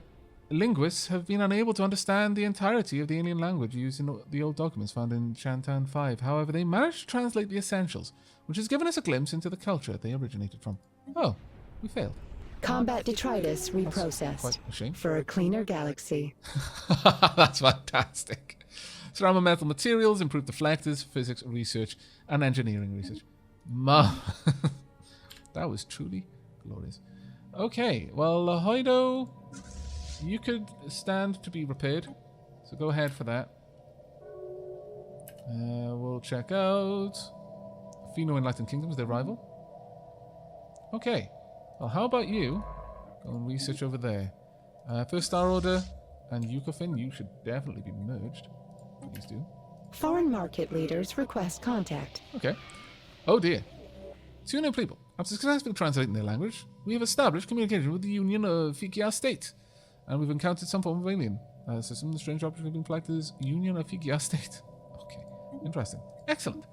linguists have been unable to understand the entirety of the alien language used in the old documents found in Shantan 5. However, they managed to translate the essentials, which has given us a glimpse into the culture they originated from. Oh, we failed. Combat detritus Quite reprocessed. a shame. For a cleaner galaxy. That's fantastic. Ceramic metal materials, improved deflectors, physics research, and engineering research. That was truly glorious. Okay, well, Lohoido, you could stand to be repaired, so go ahead for that. We'll check out Fino Enlightened Kingdoms, their rival. Okay, well, how about you go and research over there? First Star Order and Yukofin, you should definitely be merged. Please do. Foreign market leaders request contact. Okay. Oh dear. To new people, after successfully translating their language, we have established communication with the Union of Fikia State, and we've encountered some form of alien system. The strange object has been flagged as Union of Fikia State. Okay, interesting. Excellent.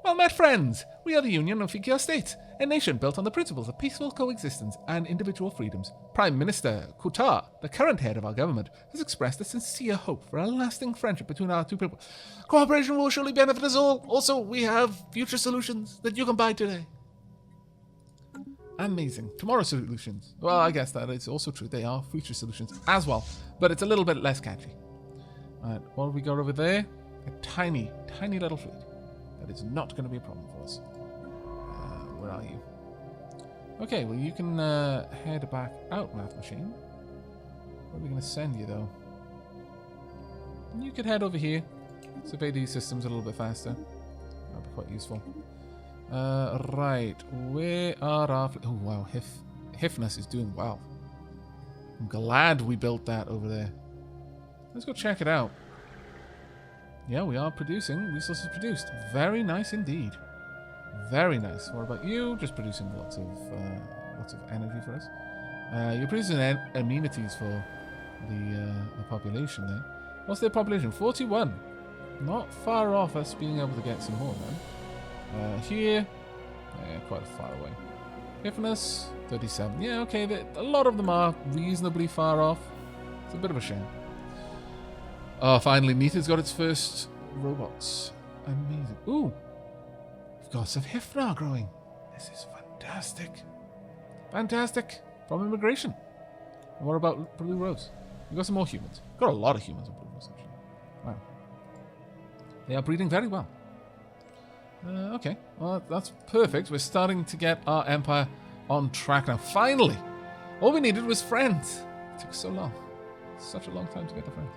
Well met, friends. We are the Union of Fikia State, a nation built on the principles of peaceful coexistence and individual freedoms. Prime Minister Kutar, the current head of our government, has expressed a sincere hope for a lasting friendship between our two people. Cooperation will surely benefit us all. Also, we have future solutions that you can buy today. Amazing. Tomorrow's solutions. Well, I guess that is also true. They are future solutions as well, but it's a little bit less catchy. Alright, what have we got over there? A tiny, tiny little fleet. That is not going to be a problem for us. Where are you? Okay, well, you can head back out, Math Machine. Where are we going to send you, though? You could head over here. Survey these systems a little bit faster. That would be quite useful. Right, where are our... Oh, wow, Hifness is doing well. I'm glad we built that over there. Let's go check it out. Yeah, we are producing. Resources produced. Very nice indeed. Very nice. What about you? Just producing lots of energy for us. You're producing amenities for the population there. What's their population? 41. Not far off us being able to get some more then. Here, yeah, quite far away. Hifness, 37. Yeah, okay. A lot of them are reasonably far off. It's a bit of a shame. Oh, finally, Nita's got its first robots. Amazing. Ooh, we've got some Hifna growing. This is fantastic. Fantastic. From immigration. And what about Blue Rose? We've got some more humans. Got a lot of humans on Blue Rose, actually. Wow. They are breeding very well. Okay, well, that's perfect. We're starting to get our empire on track now. Finally! All we needed was friends. It took so long. Such a long time to get the friends.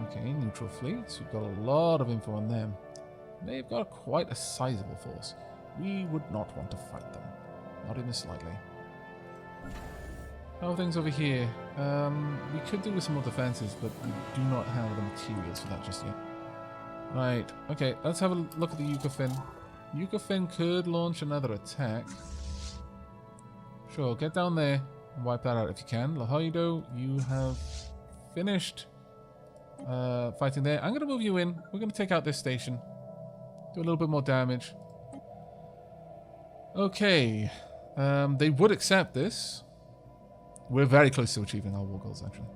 Okay, neutral fleets. We've got a lot of info on them. They've got quite a sizable force. We would not want to fight them. Not even slightly. How are things over here? We could do with some more defenses, but we do not have the materials for that just yet. Right, okay, let's have a look at the Yukofin. Yukofin could launch another attack. Sure, get down there and wipe that out if you can. Lahoido, you have finished fighting there. I'm going to move you in. We're going to take out this station. Do a little bit more damage. Okay. They would accept this. We're very close to achieving our war goals, actually.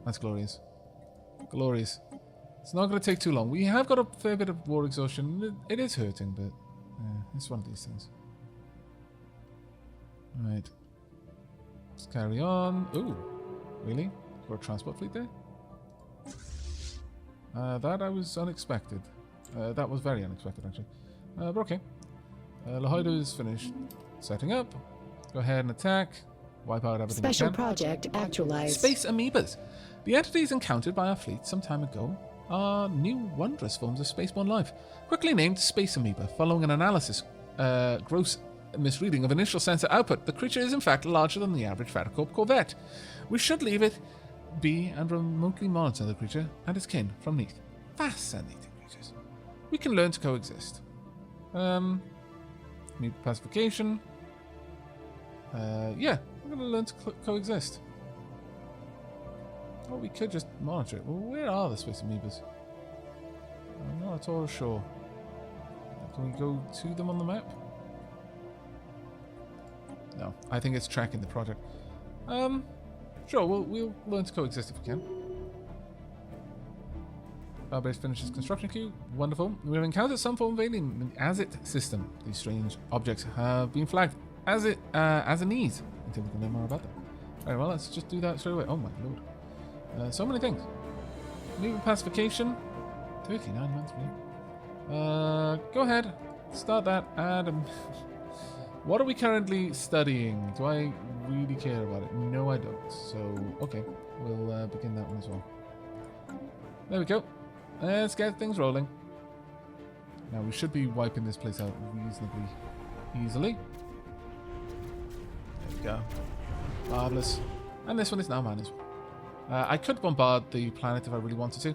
That's glorious. Glorious. It's not going to take too long. We have got a fair bit of war exhaustion. It is hurting, but it's one of these things. Right. Let's carry on. Ooh. Really? For a transport fleet there? That I was unexpected. That was very unexpected, actually. But okay. Lahoido is finished setting up. Go ahead and attack. Wipe out everything you Special can. project actualized. Space amoebas. The entities encountered by our fleet some time ago are new wondrous forms of spaceborne life, quickly named space amoeba. Following an analysis, gross misreading of initial sensor output, the creature is in fact larger than the average MegaCorp corvette. We should leave it be and remotely monitor the creature and its kin from beneath. Fascinating creatures. We can learn to coexist. Need pacification. Yeah, we're going to learn to coexist. Or we could just monitor it. Well, where are the space amoebas? I'm not at all sure. Can we go to them on the map? No, I think it's tracking the project. Sure, we'll learn to coexist if we can. Our base finishes construction queue. Wonderful. We've encountered some form of alien in the Azit system. These strange objects have been flagged as a need until we can learn more about them. Very well, let's just do that straight away. Oh my lord. So many things. New pacification. 39 months, really. Go ahead. Start that. And what are we currently studying? Do I really care about it? No, I don't. So, okay. We'll begin that one as well. There we go. Let's get things rolling. Now, we should be wiping this place out reasonably easily. There we go. Marvellous. And this one is now mine as well. I could bombard the planet if I really wanted to.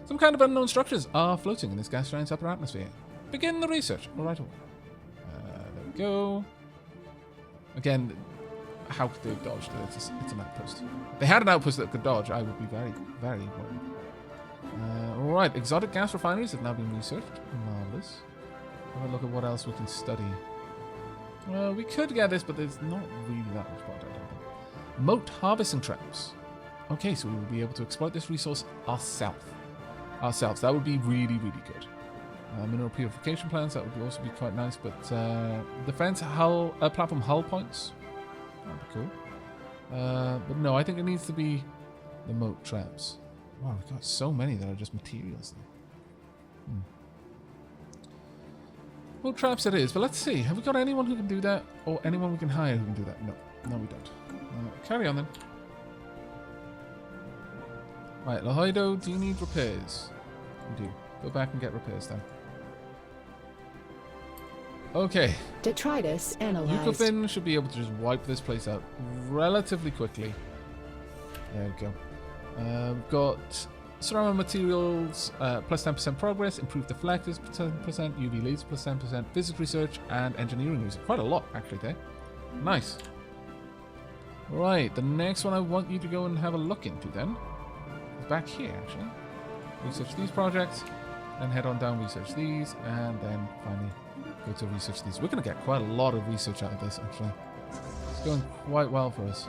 Some kind of unknown structures are floating in this gas giant's upper atmosphere. Begin the research. All right away. There we go. Again, how could they have dodged it? It's an outpost. If they had an outpost that could dodge, I would be very, very worried. Alright, exotic gas refineries have now been researched. Marvellous. Have a look at what else we can study. We could get this, but there's not really that much point, I don't think. Moat harvesting traps. Okay, so we will be able to exploit this resource ourselves. That would be really, really good. Mineral purification plants, that would also be quite nice, but defense hull, platform hull points, that would be cool. But no, I think it needs to be the moat traps. Wow, we've got so many that are just materials there. Moat traps it is, but let's see. Have we got anyone who can do that? Or anyone we can hire who can do that? No, we don't. Carry on then. Right, Lahoido, do you need repairs? You do. Go back and get repairs then. Okay. Detritus analyzed. Yukofin should be able to just wipe this place out relatively quickly. There we go. We've got ceramic materials, plus 10% progress, improved deflectors, plus 10%, UV leads, plus 10%, physics research, and engineering music. Quite a lot, actually, there. Nice. Right, the next one I want you to go and have a look into then. Back here, actually. Research these projects, and head on down, research these, and then finally go to research these. We're going to get quite a lot of research out of this, actually. It's going quite well for us.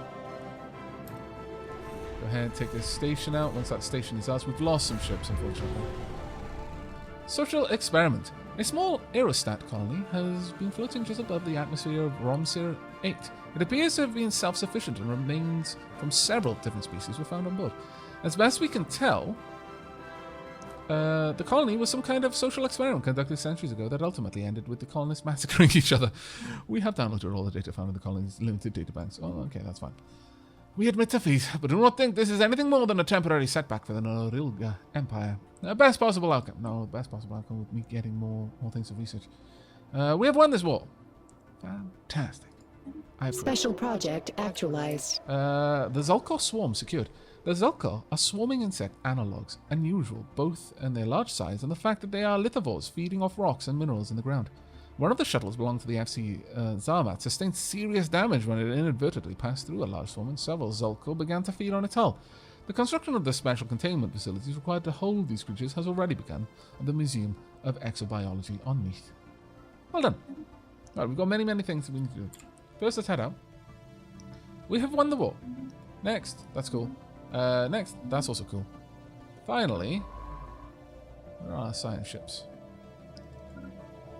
Go ahead and take this station out. Once that station is ours, we've lost some ships, unfortunately. Social experiment. A small aerostat colony has been floating just above the atmosphere of Romsir 8. It appears to have been self-sufficient, and remains from several different species were found on board. As best we can tell, the colony was some kind of social experiment conducted centuries ago that ultimately ended with the colonists massacring each other. We have downloaded all the data found in the colony's limited data banks. Oh, okay, that's fine. We admit defeat, but do not think this is anything more than a temporary setback for the Norilga Empire. Best possible outcome. No, best possible outcome would be getting more things to research. We have won this war. Fantastic. Special project actualized. The Zulkor swarm secured. The Zulkor are swarming insect analogues, unusual both in their large size and the fact that they are lithivores feeding off rocks and minerals in the ground. One of the shuttles belonging to the FC Zermatt sustained serious damage when it inadvertently passed through a large swarm and several Zolko began to feed on its hull. The construction of the special containment facilities required to hold these creatures has already begun at the Museum of Exobiology on Neath. Well done. Alright, we've got many, many things that we need to do. First, let's head out. We have won the war. Next, that's cool. Next, that's also cool. Finally, where are our science ships?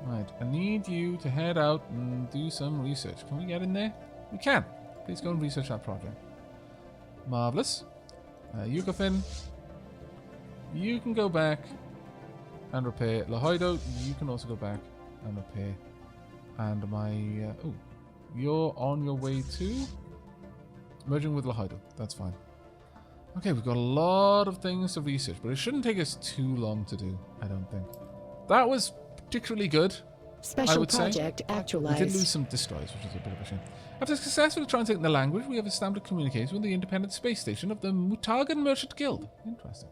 Right, I need you to head out and do some research. Can we get in there? We can. Please go and research that project. Marvellous. Yukofin, you can go back and repair. Lahoido, you can also go back and repair. And my... oh, you're on your way to... merging with Lahoido. That's fine. Okay, we've got a lot of things to research, but it shouldn't take us too long to do, I don't think. That was particularly good, Special project actualized. We did lose some destroyers, which is a bit of a shame. After successfully translating the language, we have established communication with the independent space station of the Mutagan Merchant Guild. Interesting.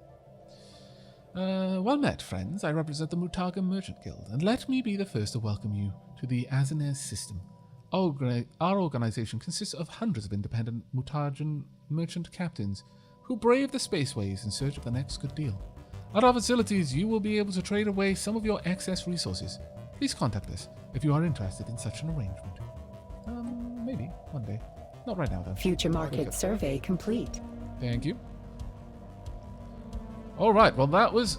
Well met, friends. I represent the Mutagan Merchant Guild, and let me be the first to welcome you to the Azenez system. Our organization consists of hundreds of independent Mutagan merchant captains who brave the spaceways in search of the next good deal. At our facilities, you will be able to trade away some of your excess resources. Please contact us if you are interested in such an arrangement. Maybe one day. Not right now, though. Future market survey complete. Thank you. All right. Well, that was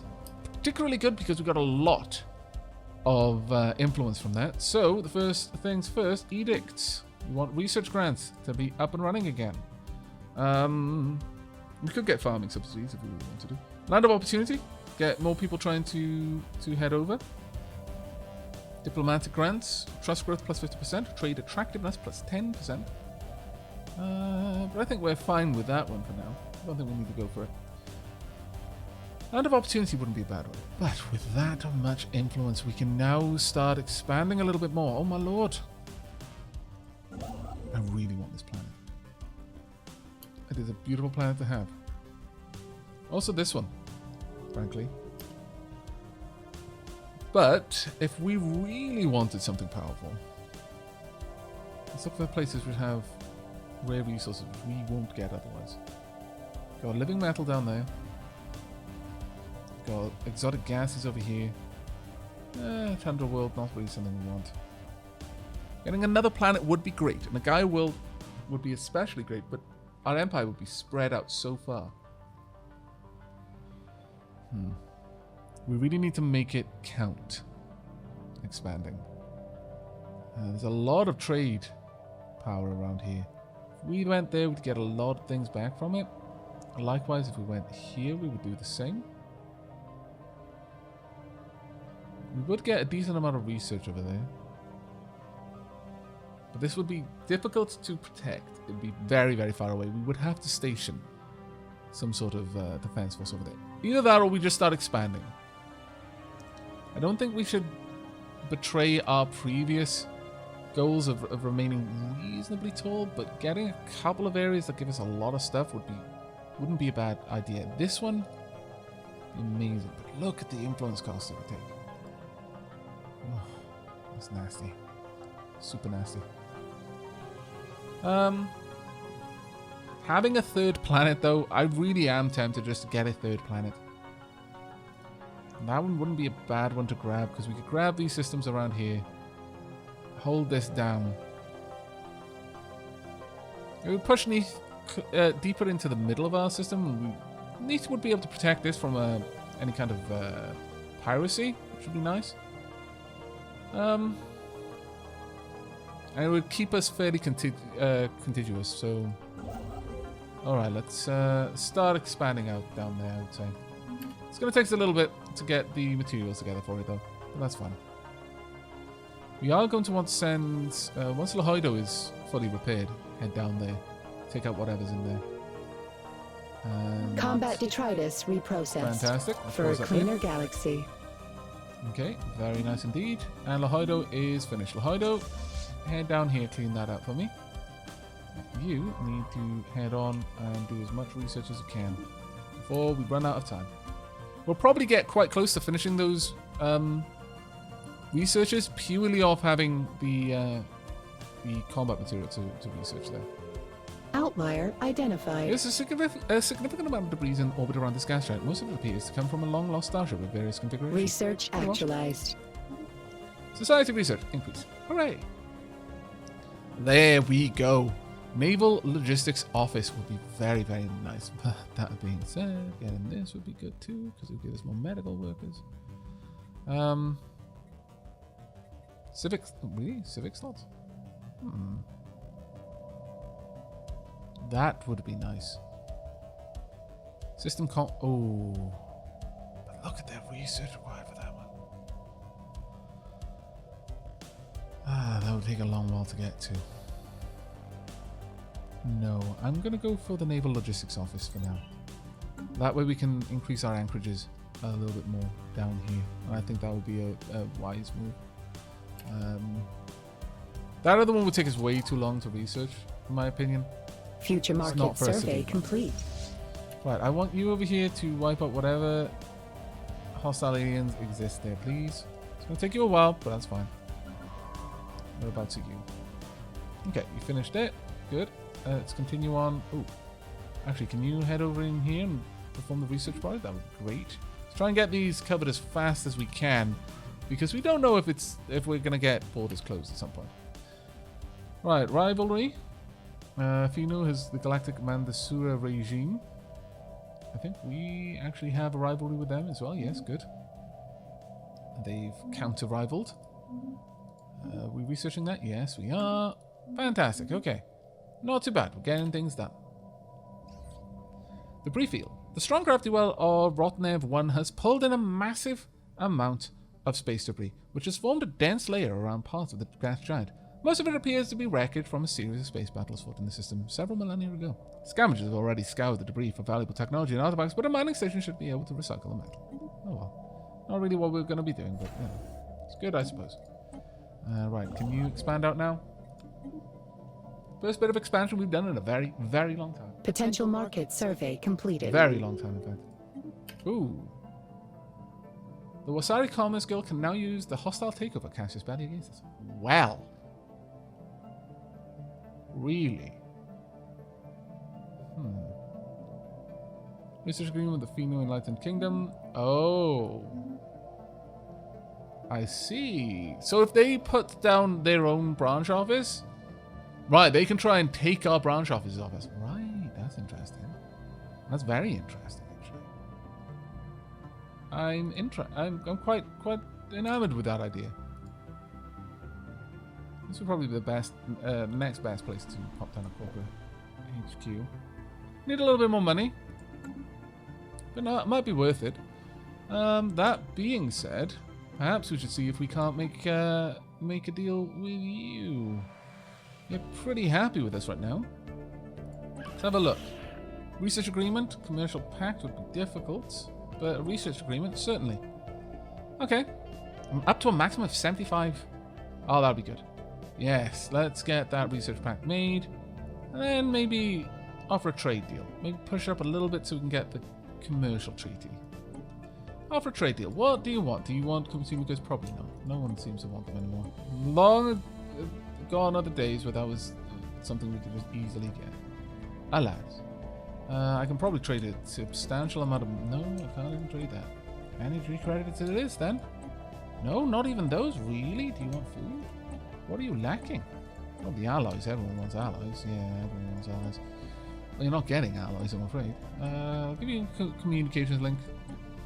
particularly good because we got a lot of influence from that. So the first things first, edicts. We want research grants to be up and running again. We could get farming subsidies if we really wanted to. Land of opportunity. Get more people trying to head over. Diplomatic grants. Trust growth plus 50%. Trade attractiveness plus 10%. But I think we're fine with that one for now. I don't think we need to go for it. Land of opportunity wouldn't be a bad one. But with that much influence, we can now start expanding a little bit more. Oh my lord. I really want this planet. It is a beautiful planet to have. Also this one, frankly. But if we really wanted something powerful, let's look for places which have rare resources which we won't get otherwise. Got living metal down there. Got exotic gases over here. Tundra world, not really something we want. Getting another planet would be great, and a Gaia world would be especially great, but our empire would be spread out so far. We really need to make it count. Expanding. There's a lot of trade power around here. If we went there, we'd get a lot of things back from it. Likewise, if we went here, we would do the same. We would get a decent amount of research over there. But this would be difficult to protect. It would be very, very far away. We would have to station some sort of defense force over there. Either that or we just start expanding. I don't think we should betray our previous goals of remaining reasonably tall, but getting a couple of areas that give us a lot of stuff wouldn't be a bad idea. This one, amazing. But look at the influence cost it would take. Oh, that's nasty. Super nasty. Having a third planet, though, I really am tempted just to get a third planet. And that one wouldn't be a bad one to grab, because we could grab these systems around here, hold this down. It would push Neath deeper into the middle of our system. Neath would be able to protect this from any kind of piracy, which would be nice. And it would keep us fairly contiguous, so... Alright, let's start expanding out down there, I would say. It's going to take us a little bit to get the materials together for it, though. But that's fine. We are going to want to send... once Lahoido is fully repaired, head down there. Take out whatever's in there. And Combat detritus reprocessed. fantastic. For a cleaner galaxy. Okay, very nice indeed. And Lahoido is finished. Lahoido, head down here, clean that out for me. You need to head on and do as much research as you can before we run out of time. We'll probably get quite close to finishing those researchers purely off having the combat material to research there. Outlier identified. There's a significant amount of debris in orbit around this gas giant. Most of it appears to come from a long-lost starship with various configurations. Research actualized. Society research increase. Hooray! There we go. Naval Logistics Office would be very, very nice. But that being said, getting this would be good too, because it would give us more medical workers. Civic, really? Civic slots? That would be nice. System oh. But look at that research required for that one. That would take a long while to get to. No, I'm going to go for the Naval Logistics Office for now. That way we can increase our anchorages a little bit more down here. And I think that would be a wise move. That other one would take us way too long to research, in my opinion. Future market survey complete. Right, I want you over here to wipe out whatever hostile aliens exist there, please. It's going to take you a while, but that's fine. Whereabouts are you? Okay, you finished it. Good. Let's continue on. Oh, actually, can you head over in here and perform the research project? That would be great. Let's try and get these covered as fast as we can, because we don't know if we're going to get borders closed at some point. Right, rivalry. Fino has the galactic Mandasura regime. I think we actually have a rivalry with them as well. Yes, good. They've counter-rivaled. Are we researching that? Yes, we are. Fantastic. Okay. Not too bad. We're getting things done. Debris field. The strong gravity well of Rotnev 1 has pulled in a massive amount of space debris, which has formed a dense layer around parts of the gas giant. Most of it appears to be wreckage from a series of space battles fought in the system several millennia ago. Scavengers have already scoured the debris for valuable technology and artifacts, but a mining station should be able to recycle the metal. Oh well. Not really what we're going to be doing, but you know, it's good, I suppose. Right, can you expand out now? First bit of expansion we've done in a very, very long time. Potential market survey completed. Very long time, in fact. Ooh. The Wasari Commerce Guild can now use the hostile takeover Cassius Belli against us. Well. Really? Research agreement with the Fino Enlightened Kingdom. Oh. I see. So if they put down their own branch office, right, they can try and take our branch offices off us. Right, that's interesting. That's very interesting, actually. I'm quite enamored with that idea. This would probably be the best, next best place to pop down a corporate HQ. Need a little bit more money, but no, it might be worth it. That being said, perhaps we should see if we can't make a deal with you. You're pretty happy with us right now. Let's have a look. Research agreement, commercial pact would be difficult, but a research agreement, certainly. Okay. Up to a maximum of 75. Oh, that'll be good. Yes, let's get that research pact made. And then maybe offer a trade deal. Maybe push up a little bit so we can get the commercial treaty. Offer a trade deal. What do you want? Do you want consumer goods? Probably not. No one seems to want them anymore. Long gone are the days where that was something we could just easily get. Alas. I can probably trade a substantial amount of... No, I can't even trade that. Energy credits it is then. No, not even those. Really? Do you want food? What are you lacking? Well, the alloys. Everyone wants alloys. Yeah, everyone wants alloys. Well, you're not getting alloys, I'm afraid. I'll give you a communications link.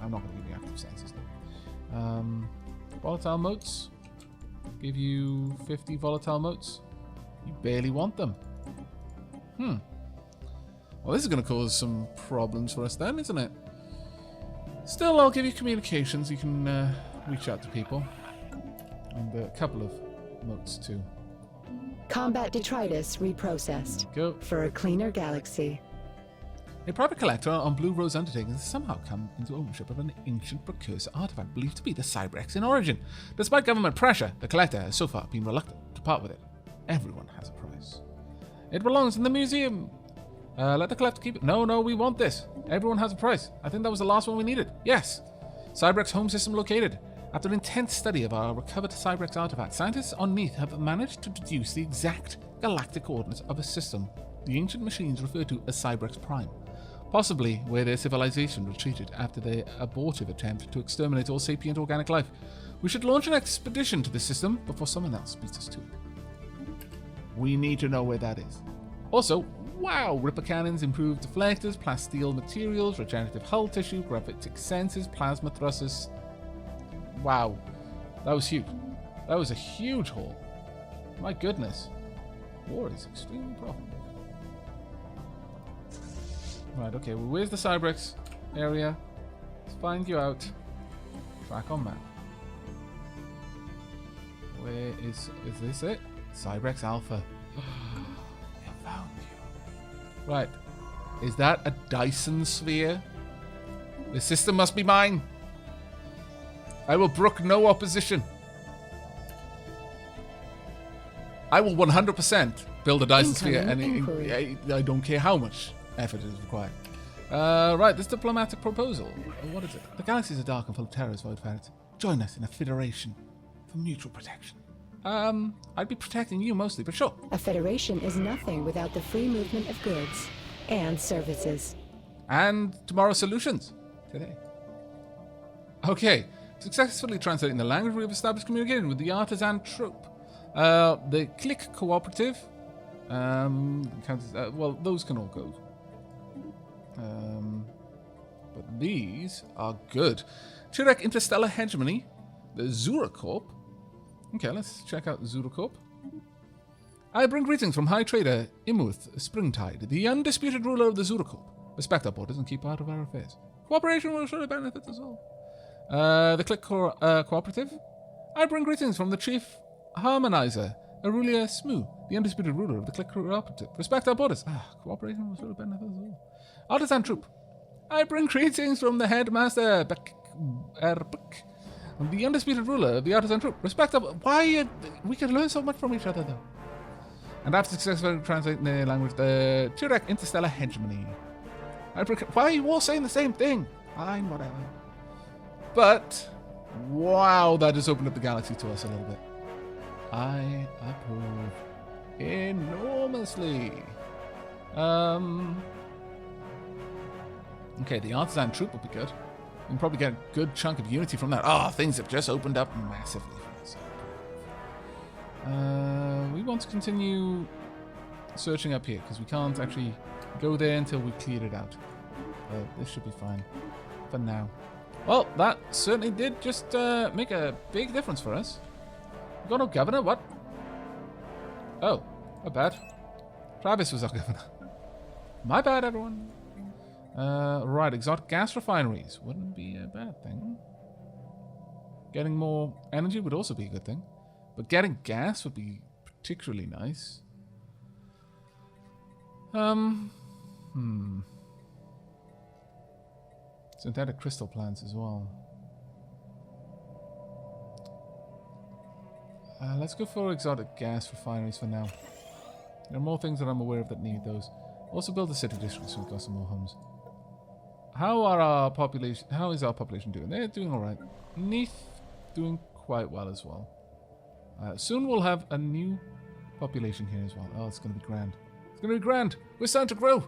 I'm not going to give you active sensors though. Volatile motes. Give you 50 volatile motes. You barely want them. Well, this is going to cause some problems for us then, isn't it? Still, I'll give you communications. You can reach out to people. And a couple of motes too. Combat detritus reprocessed. Go. For a cleaner galaxy. A private collector on Blue Rose Undertaking has somehow come into ownership of an ancient precursor artifact believed to be the Cybrex in origin. Despite government pressure, the collector has so far been reluctant to part with it. Everyone has a price. It belongs in the museum. Let the collector keep it. No, we want this. Everyone has a price. I think that was the last one we needed. Yes. Cybrex home system located. After an intense study of our recovered Cybrex artifact, scientists on Neath have managed to deduce the exact galactic coordinates of a system the ancient machines refer to as Cybrex Prime, possibly where their civilization retreated after their abortive attempt to exterminate all sapient organic life. We should launch an expedition to this system before someone else beats us to it. We need to know where that is. Also, wow, Ripper cannons, improved deflectors, plasteel materials, regenerative hull tissue, gravitic sensors, plasma thrusters. Wow, that was huge. That was a huge haul. My goodness. War is extremely profitable. Right, okay, well, where's the Cybrex area? Let's find you out. Track on map. Where is this it? Cybrex Alpha. I found you. Right. Is that a Dyson sphere? The system must be mine. I will brook no opposition. I will 100% build a Dyson sphere, and I don't care how much effort is required. Right, this diplomatic proposal. What is it? The galaxies are dark and full of terrors, Void Ferrets. Join us in a federation for mutual protection. I'd be protecting you mostly, but sure. A federation is nothing without the free movement of goods and services. And tomorrow's solutions. Today. Okay. Successfully translating the language, we have established communication with the artisan troop. The click cooperative. Well, those can all go. But these are good. Chirek Interstellar Hegemony. The Zuracorp. Okay, let's check out the Zuracorp. I bring greetings from High Trader Imuth Springtide, the undisputed ruler of the Zuracorp. Respect our borders and keep out of our affairs. Cooperation will surely benefit us all. The Click Cooperative. I bring greetings from the Chief Harmonizer, Aurelia Smoo, the undisputed ruler of the Click Cooperative. Respect our borders. Cooperation will surely benefit us all. Artisan Troop. I bring greetings from the Headmaster the undisputed ruler of the Artisan Troop. Respect our... Why? We can learn so much from each other, though. And after successfully translating the language, the Chirek Interstellar Hegemony. Why are you all saying the same thing? Fine, whatever. But, wow, that just opened up the galaxy to us a little bit. I approve enormously. Okay, the Artisan Troop will be good. We can probably get a good chunk of unity from that. Things have just opened up massively for us. We want to continue searching up here, because we can't actually go there until we've cleared it out. This should be fine for now. Well, that certainly did just make a big difference for us. We got no governor, what? Oh, my bad. Travis was our governor. My bad, everyone. Right, exotic gas refineries. Wouldn't be a bad thing. Getting more energy would also be a good thing. But getting gas would be particularly nice. Synthetic crystal plants as well. Let's go for exotic gas refineries for now. There are more things that I'm aware of that need those. Also build a city district so we've got some more homes. How is our population doing? They're doing alright. Neath doing quite well as well. Soon we'll have a new population here as well. Oh, it's going to be grand. It's going to be grand. We're starting to grow.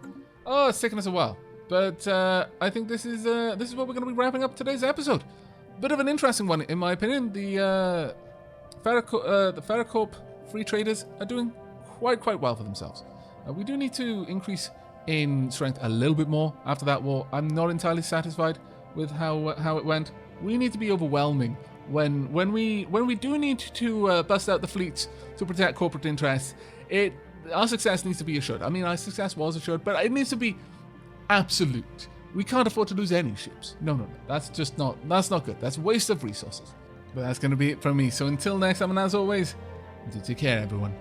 Oh, it's taken us a while. But I think this is what we're going to be wrapping up today's episode. Bit of an interesting one, in my opinion. The Ferrocorp free traders are doing quite well for themselves. We do need to increase in strength a little bit more after that war. I'm not entirely satisfied with how it went. We need to be overwhelming when we do need to bust out the fleets to protect corporate interests. Our success needs to be assured. I mean, our success was assured, but it needs to be absolute. We can't afford to lose any ships. No. That's not good. That's a waste of resources. But that's going to be it from me. So until next time, and as always, do take care, everyone.